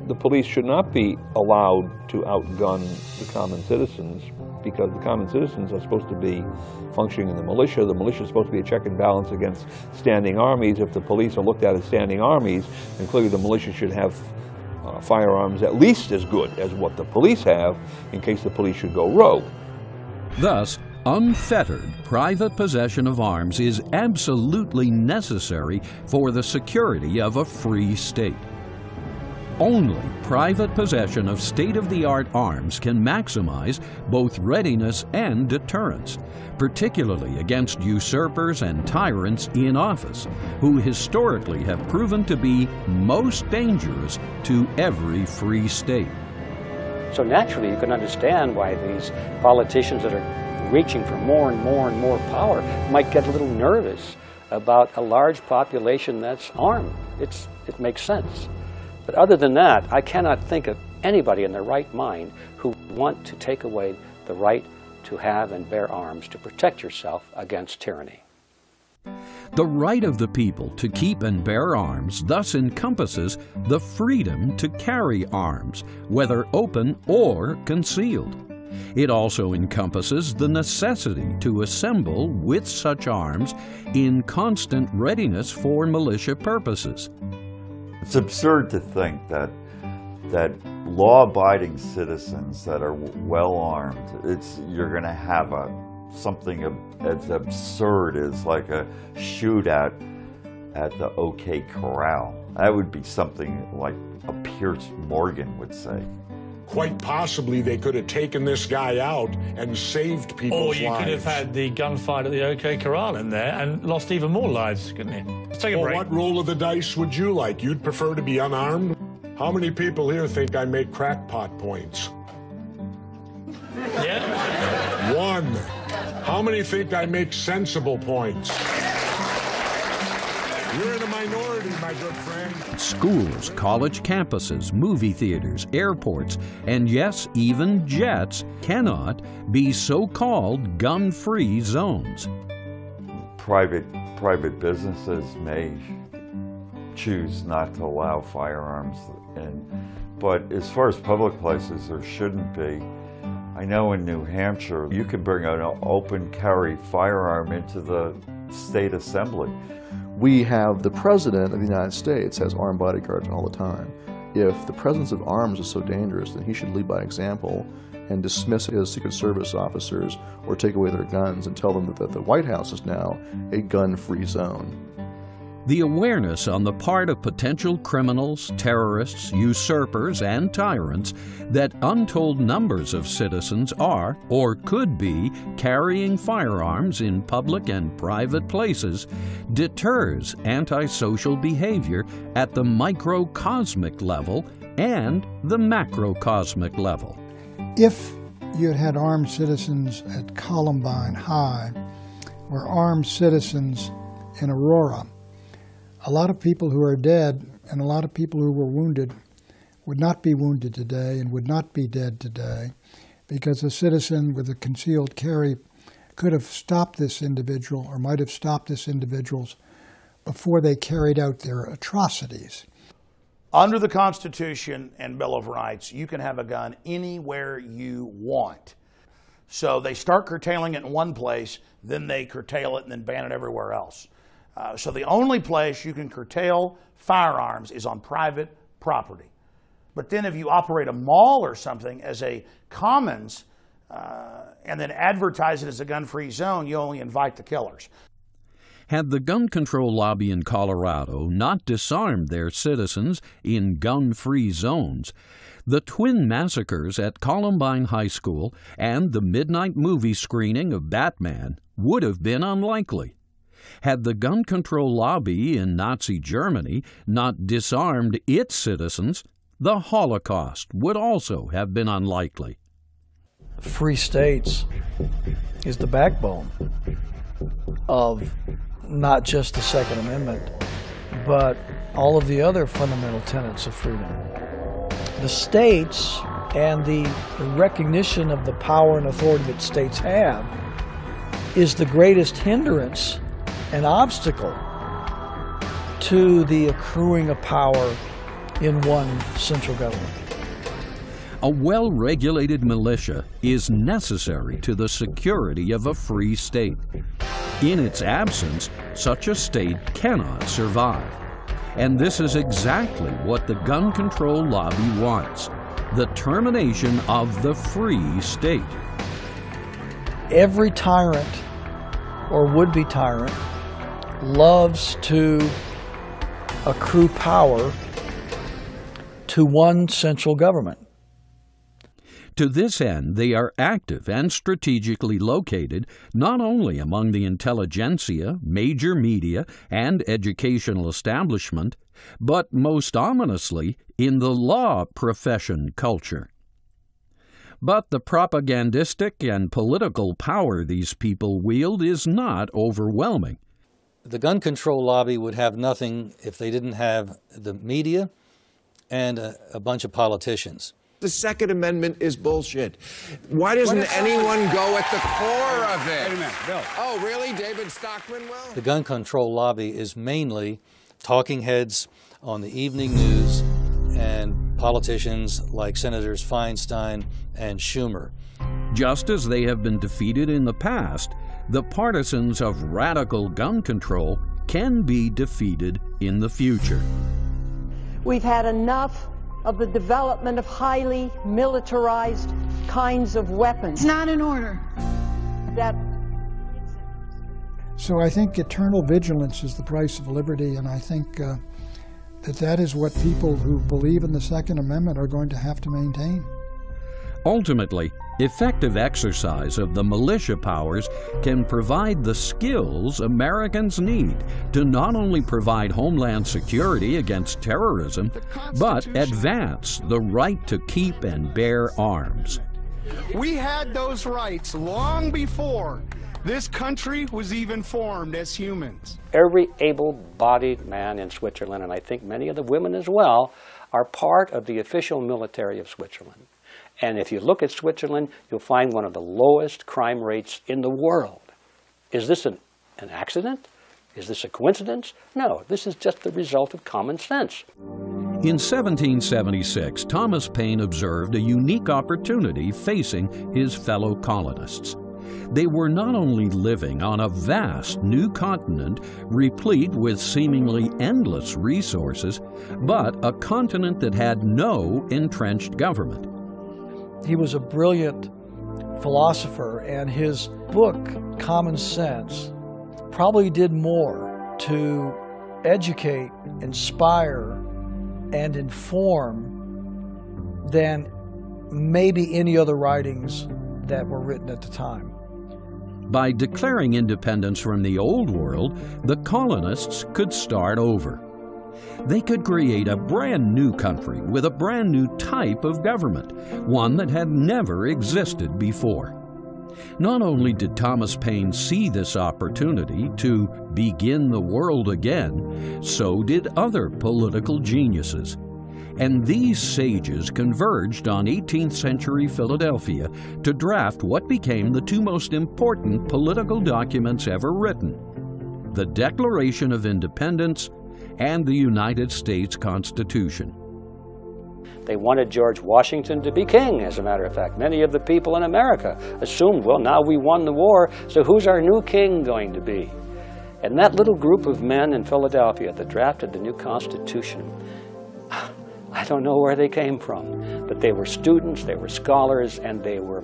The police should not be allowed to outgun the common citizens, because the common citizens are supposed to be functioning in the militia. The militia is supposed to be a check and balance against standing armies. If the police are looked at as standing armies, then clearly the militia should have firearms at least as good as what the police have in case the police should go rogue. Thus, unfettered private possession of arms is absolutely necessary for the security of a free state. Only private possession of state-of-the-art arms can maximize both readiness and deterrence, particularly against usurpers and tyrants in office, who historically have proven to be most dangerous to every free state. So naturally you can understand why these politicians that are reaching for more and more and more power might get a little nervous about a large population that's armed. It makes sense. But other than that, I cannot think of anybody in their right mind who want to take away the right to have and bear arms to protect yourself against tyranny. The right of the people to keep and bear arms thus encompasses the freedom to carry arms, whether open or concealed. It also encompasses the necessity to assemble with such arms in constant readiness for militia purposes. It's absurd to think that law-abiding citizens that are well-armed, you're going to have something as absurd as like a shootout at the OK Corral. That would be something like a Pierce Morgan would say. Quite possibly they could have taken this guy out and saved people's lives. Or you could have had the gunfight at the OK Corral in there and lost even more lives, couldn't you? Let's take a break. What roll of the dice would you like? You'd prefer to be unarmed? How many people here think I make crackpot points? Yeah. One. How many think I make sensible points? You're in a minority, my good friend. Schools, college campuses, movie theaters, airports, and yes, even jets cannot be so-called gun-free zones. Private businesses may choose not to allow firearms, but as far as public places, there shouldn't be. I know in New Hampshire, you can bring an open carry firearm into the state assembly. We have the President of the United States has armed bodyguards all the time. If the presence of arms is so dangerous, then he should lead by example and dismiss his Secret Service officers or take away their guns and tell them that the White House is now a gun-free zone. The awareness on the part of potential criminals, terrorists, usurpers, and tyrants that untold numbers of citizens are, or could be, carrying firearms in public and private places deters antisocial behavior at the microcosmic level and the macrocosmic level. If you had had armed citizens at Columbine High or armed citizens in Aurora, a lot of people who are dead and a lot of people who were wounded would not be wounded today and would not be dead today because a citizen with a concealed carry could have stopped this individual or might have stopped this individuals before they carried out their atrocities. Under the Constitution and Bill of Rights, you can have a gun anywhere you want. So they start curtailing it in one place, then they curtail it and then ban it everywhere else. So the only place you can curtail firearms is on private property. But then if you operate a mall or something as a commons and then advertise it as a gun-free zone, you only invite the killers. Had the gun control lobby in Colorado not disarmed their citizens in gun-free zones, the twin massacres at Columbine High School and the midnight movie screening of Batman would have been unlikely. Had the gun control lobby in Nazi Germany not disarmed its citizens, the Holocaust would also have been unlikely. Free states is the backbone of not just the Second Amendment, but all of the other fundamental tenets of freedom. The states and the recognition of the power and authority that states have is the greatest hindrance and obstacle to the accruing of power in one central government. A well-regulated militia is necessary to the security of a free state. In its absence, such a state cannot survive. And this is exactly what the gun control lobby wants: the termination of the free state. Every tyrant or would-be tyrant loves to accrue power to one central government. To this end, they are active and strategically located not only among the intelligentsia, major media, and educational establishment, but most ominously in the law profession culture. But the propagandistic and political power these people wield is not overwhelming. The gun control lobby would have nothing if they didn't have the media and a bunch of politicians. The Second Amendment is bullshit. Why doesn't anyone go at the core of it? Wait a minute, Bill. Oh, really? David Stockman? Well, the gun control lobby is mainly talking heads on the evening news and politicians like Senators Feinstein and Schumer. Just as they have been defeated in the past, the partisans of radical gun control can be defeated in the future. We've had enough of the development of highly militarized kinds of weapons. It's not in order. So I think eternal vigilance is the price of liberty, and I think that is what people who believe in the Second Amendment are going to have to maintain. Ultimately, effective exercise of the militia powers can provide the skills Americans need to not only provide homeland security against terrorism, but advance the right to keep and bear arms. We had those rights long before this country was even formed as humans. Every able-bodied man in Switzerland, and I think many of the women as well, are part of the official military of Switzerland. And if you look at Switzerland, you'll find one of the lowest crime rates in the world. Is this an accident? Is this a coincidence? No, this is just the result of common sense. In 1776, Thomas Paine observed a unique opportunity facing his fellow colonists. They were not only living on a vast new continent replete with seemingly endless resources, but a continent that had no entrenched government. He was a brilliant philosopher, and his book, Common Sense, probably did more to educate, inspire, and inform than maybe any other writings that were written at the time. By declaring independence from the Old World, the colonists could start over. They could create a brand new country with a brand new type of government, one that had never existed before. Not only did Thomas Paine see this opportunity to begin the world again, so did other political geniuses. And these sages converged on 18th century Philadelphia to draft what became the two most important political documents ever written: the Declaration of Independence and the United States Constitution. They wanted George Washington to be king, as a matter of fact. Many of the people in America assumed, well, now we won the war, so who's our new king going to be? And that little group of men in Philadelphia that drafted the new Constitution, I don't know where they came from, but they were students, they were scholars, and they were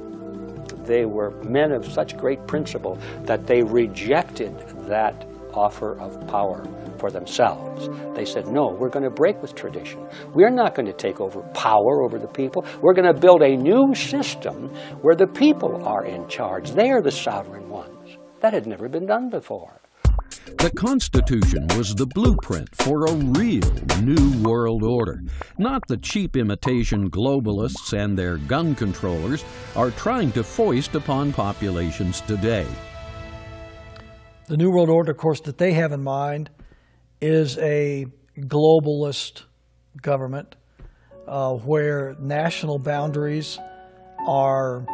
men of such great principle that they rejected that offer of power for themselves. They said, no, we're going to break with tradition. We're not going to take over power over the people. We're going to build a new system where the people are in charge. They are the sovereign ones. That had never been done before. The Constitution was the blueprint for a real new world order, not the cheap imitation globalists and their gun controllers are trying to foist upon populations today. The New World Order, of course, that they have in mind is a globalist government where national boundaries are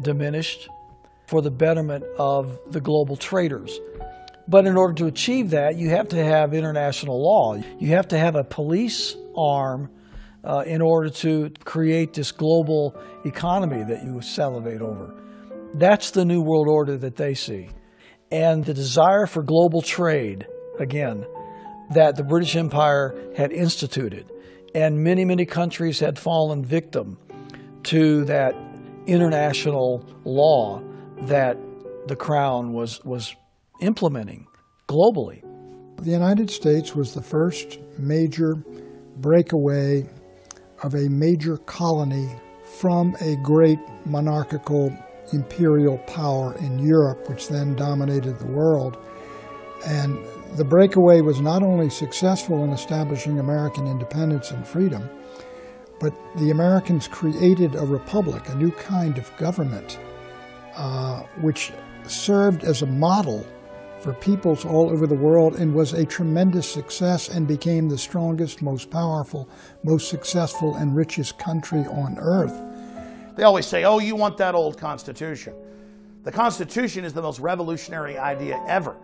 diminished for the betterment of the global traders. But in order to achieve that, you have to have international law. You have to have a police arm in order to create this global economy that you salivate over. That's the New World Order that they see. And the desire for global trade, again, that the British Empire had instituted. And many, many countries had fallen victim to that international law that the Crown was implementing globally. The United States was the first major breakaway of a major colony from a great monarchical imperial power in Europe, which then dominated the world. And the breakaway was not only successful in establishing American independence and freedom, but the Americans created a republic, a new kind of government, which served as a model for peoples all over the world and was a tremendous success and became the strongest, most powerful, most successful, and richest country on earth. They always say, oh, you want that old Constitution. The Constitution is the most revolutionary idea ever.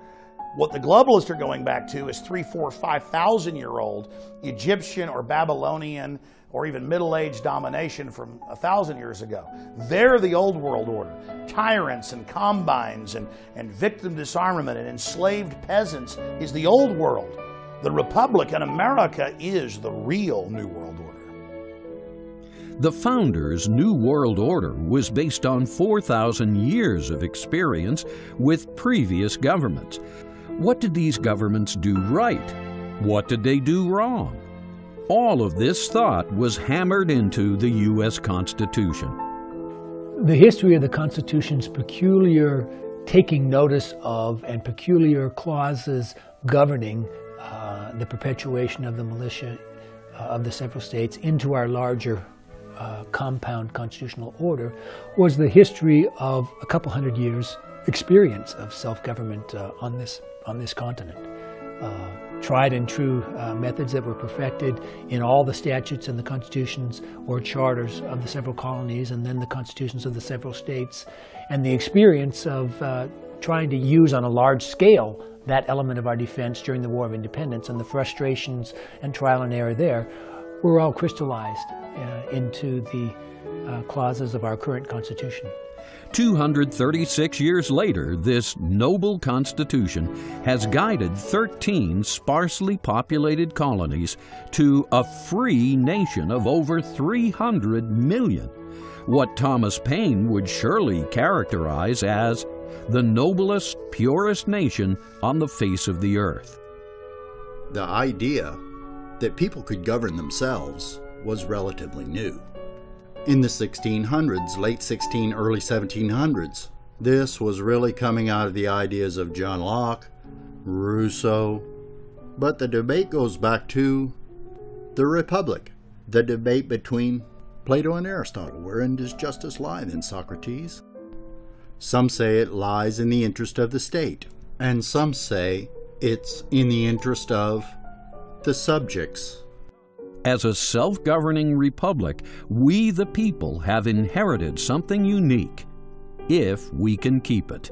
What the globalists are going back to is 3,000, 4,000, 5,000-year-old Egyptian or Babylonian or even Middle Age domination from 1,000 years ago. They're the old world order. Tyrants and combines and victim disarmament and enslaved peasants is the old world. The Republic in America is the real New World Order. The founders' New World Order was based on 4,000 years of experience with previous governments. What did these governments do right? What did they do wrong? All of this thought was hammered into the U.S. Constitution. The history of the Constitution's peculiar taking notice of and peculiar clauses governing the perpetuation of the militia of the several states into our larger compound constitutional order was the history of a couple hundred years experience of self-government on this continent. Tried and true methods that were perfected in all the statutes and the constitutions or charters of the several colonies and then the constitutions of the several states, and the experience of trying to use on a large scale that element of our defense during the War of Independence, and the frustrations and trial and error there were all crystallized into the clauses of our current Constitution. 236 years later, this noble Constitution has guided 13 sparsely populated colonies to a free nation of over 300 million, what Thomas Paine would surely characterize as the noblest, purest nation on the face of the earth. The idea that people could govern themselves was relatively new. In the 1600s, late 16, early 1700s, this was really coming out of the ideas of John Locke, Rousseau, but the debate goes back to the Republic, the debate between Plato and Aristotle. Wherein does justice lie then, Socrates? Some say it lies in the interest of the state, and some say it's in the interest of the subjects. As a self-governing republic, we the people have inherited something unique, if we can keep it.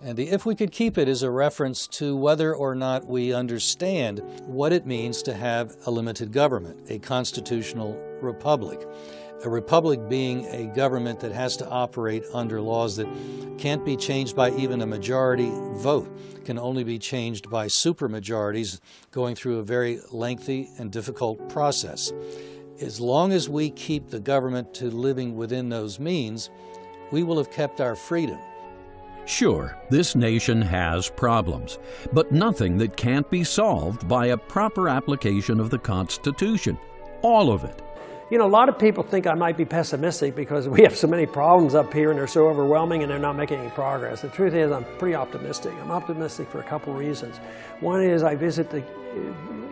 And the "if we could keep it" is a reference to whether or not we understand what it means to have a limited government, a constitutional republic. A republic being a government that has to operate under laws that can't be changed by even a majority vote, can only be changed by supermajorities going through a very lengthy and difficult process. As long as we keep the government to living within those means, we will have kept our freedom. Sure, this nation has problems, but nothing that can't be solved by a proper application of the Constitution. All of it. You know, a lot of people think I might be pessimistic because we have so many problems up here and they're so overwhelming and they're not making any progress. The truth is I'm pretty optimistic. I'm optimistic for a couple reasons. One is I visit the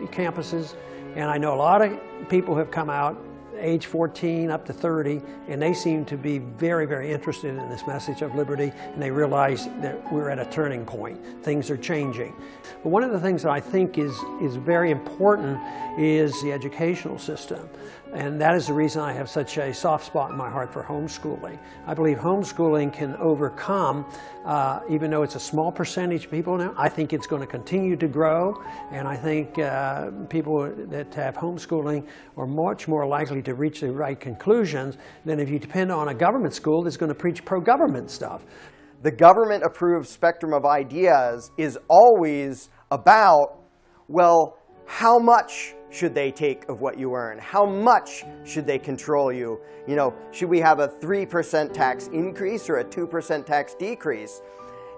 campuses and I know a lot of people have come out age 14 up to 30, and they seem to be very, very interested in this message of liberty, and they realize that we're at a turning point. Things are changing. But one of the things that I think is very important is the educational system. And that is the reason I have such a soft spot in my heart for homeschooling. I believe homeschooling can overcome, even though it's a small percentage of people now, I think it's going to continue to grow. And I think people that have homeschooling are much more likely to reach the right conclusions than if you depend on a government school that's going to preach pro-government stuff. The government-approved spectrum of ideas is always about, well, how much should they take of what you earn? How much should they control you? You know, should we have a 3% tax increase or a 2% tax decrease?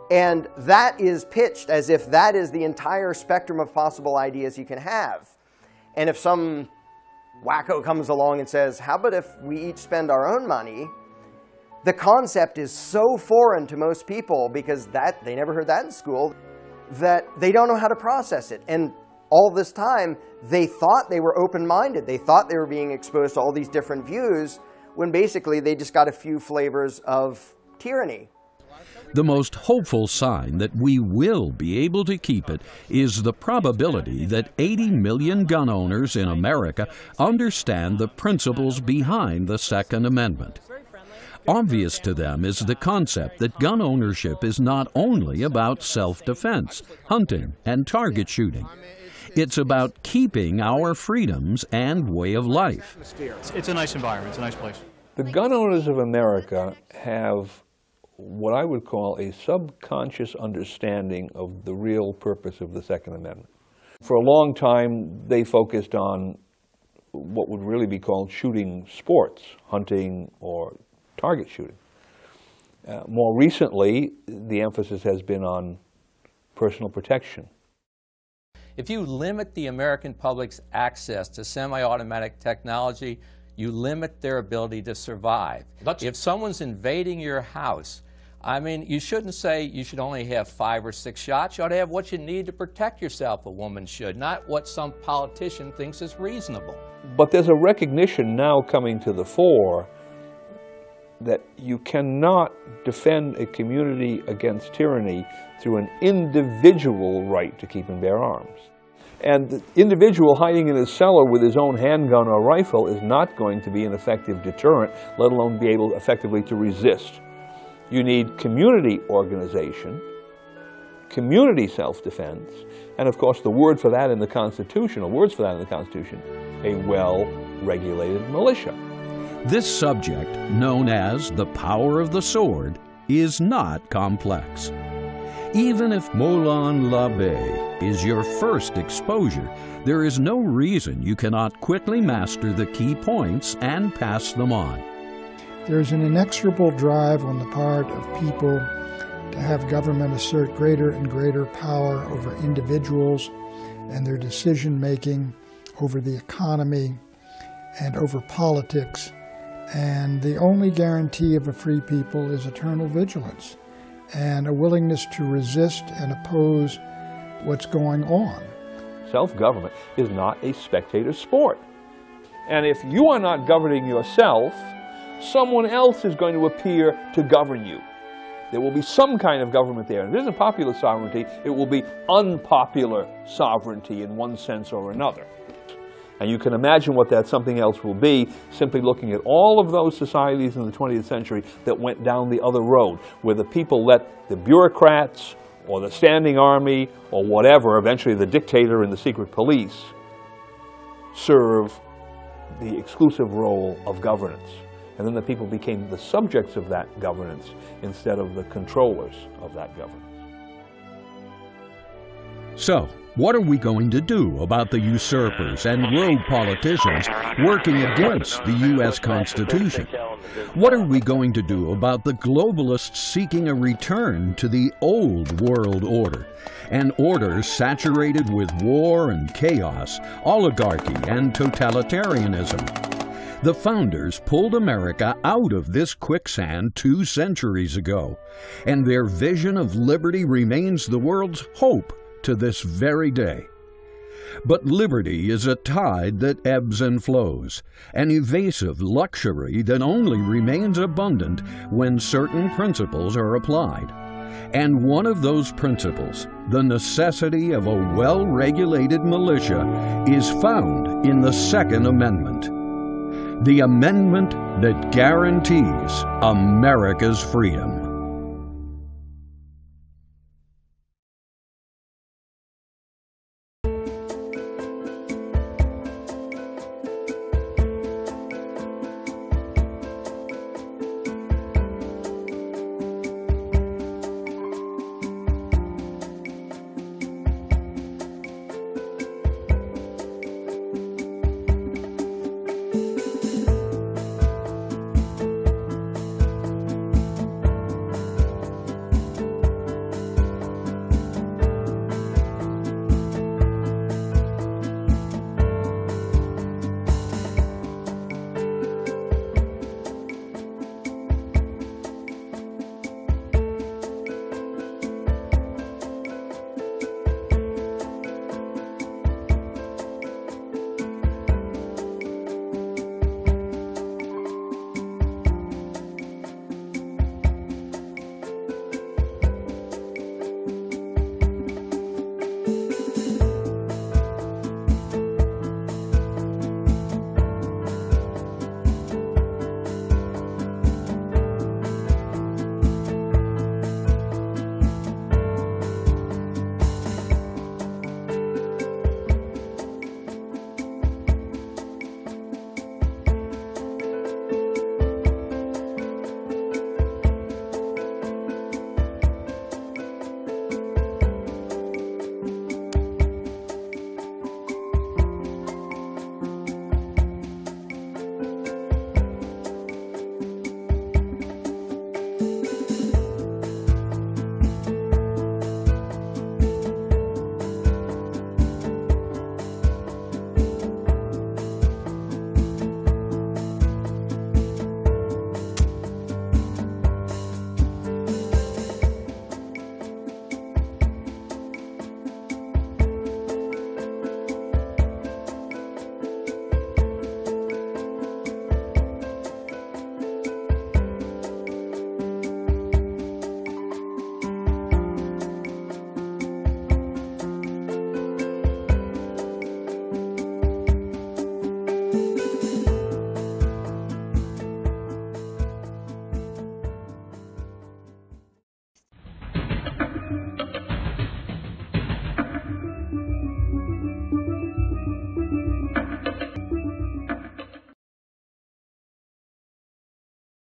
And that is pitched as if that is the entire spectrum of possible ideas you can have. And if some wacko comes along and says, how about if we each spend our own money? The concept is so foreign to most people because they never heard that in school that they don't know how to process it. And all this time, they thought they were open-minded. They thought they were being exposed to all these different views when basically they just got a few flavors of tyranny. The most hopeful sign that we will be able to keep it is the probability that 80 million gun owners in America understand the principles behind the Second Amendment. Obvious to them is the concept that gun ownership is not only about self-defense, hunting, and target shooting. It's about keeping our freedoms and way of life. It's a nice environment. It's a nice place. The gun owners of America have what I would call a subconscious understanding of the real purpose of the Second Amendment. For a long time, they focused on what would really be called shooting sports, hunting or target shooting. More recently, the emphasis has been on personal protection. If you limit the American public's access to semi-automatic technology, you limit their ability to survive. If someone's invading your house, I mean, you shouldn't say you should only have 5 or 6 shots. You ought to have what you need to protect yourself, a woman should, not what some politician thinks is reasonable. But there's a recognition now coming to the fore that you cannot defend a community against tyranny through an individual right to keep and bear arms. And the individual hiding in his cellar with his own handgun or rifle is not going to be an effective deterrent, let alone be able effectively to resist. You need community organization, community self-defense, and of course the word for that in the Constitution, or words for that in the Constitution, a well-regulated militia. This subject, known as the power of the sword, is not complex. Even if MOLON LABE is your first exposure, there is no reason you cannot quickly master the key points and pass them on. There's an inexorable drive on the part of people to have government assert greater and greater power over individuals and their decision-making, over the economy, and over politics. And the only guarantee of a free people is eternal vigilance and a willingness to resist and oppose what's going on. Self-government is not a spectator sport. And if you are not governing yourself, someone else is going to appear to govern you. There will be some kind of government there. And if it isn't popular sovereignty, it will be unpopular sovereignty in one sense or another. And you can imagine what that something else will be, simply looking at all of those societies in the 20th century that went down the other road, where the people let the bureaucrats or the standing army or whatever, eventually the dictator and the secret police, serve the exclusive role of governance. And then the people became the subjects of that governance instead of the controllers of that governance. So, what are we going to do about the usurpers and rogue politicians working against the U.S. Constitution? What are we going to do about the globalists seeking a return to the old world order, an order saturated with war and chaos, oligarchy and totalitarianism? The founders pulled America out of this quicksand 2 centuries ago, and their vision of liberty remains the world's hope to this very day. But liberty is a tide that ebbs and flows, an evasive luxury that only remains abundant when certain principles are applied. And one of those principles, the necessity of a well-regulated militia, is found in the Second Amendment, the amendment that guarantees America's freedom.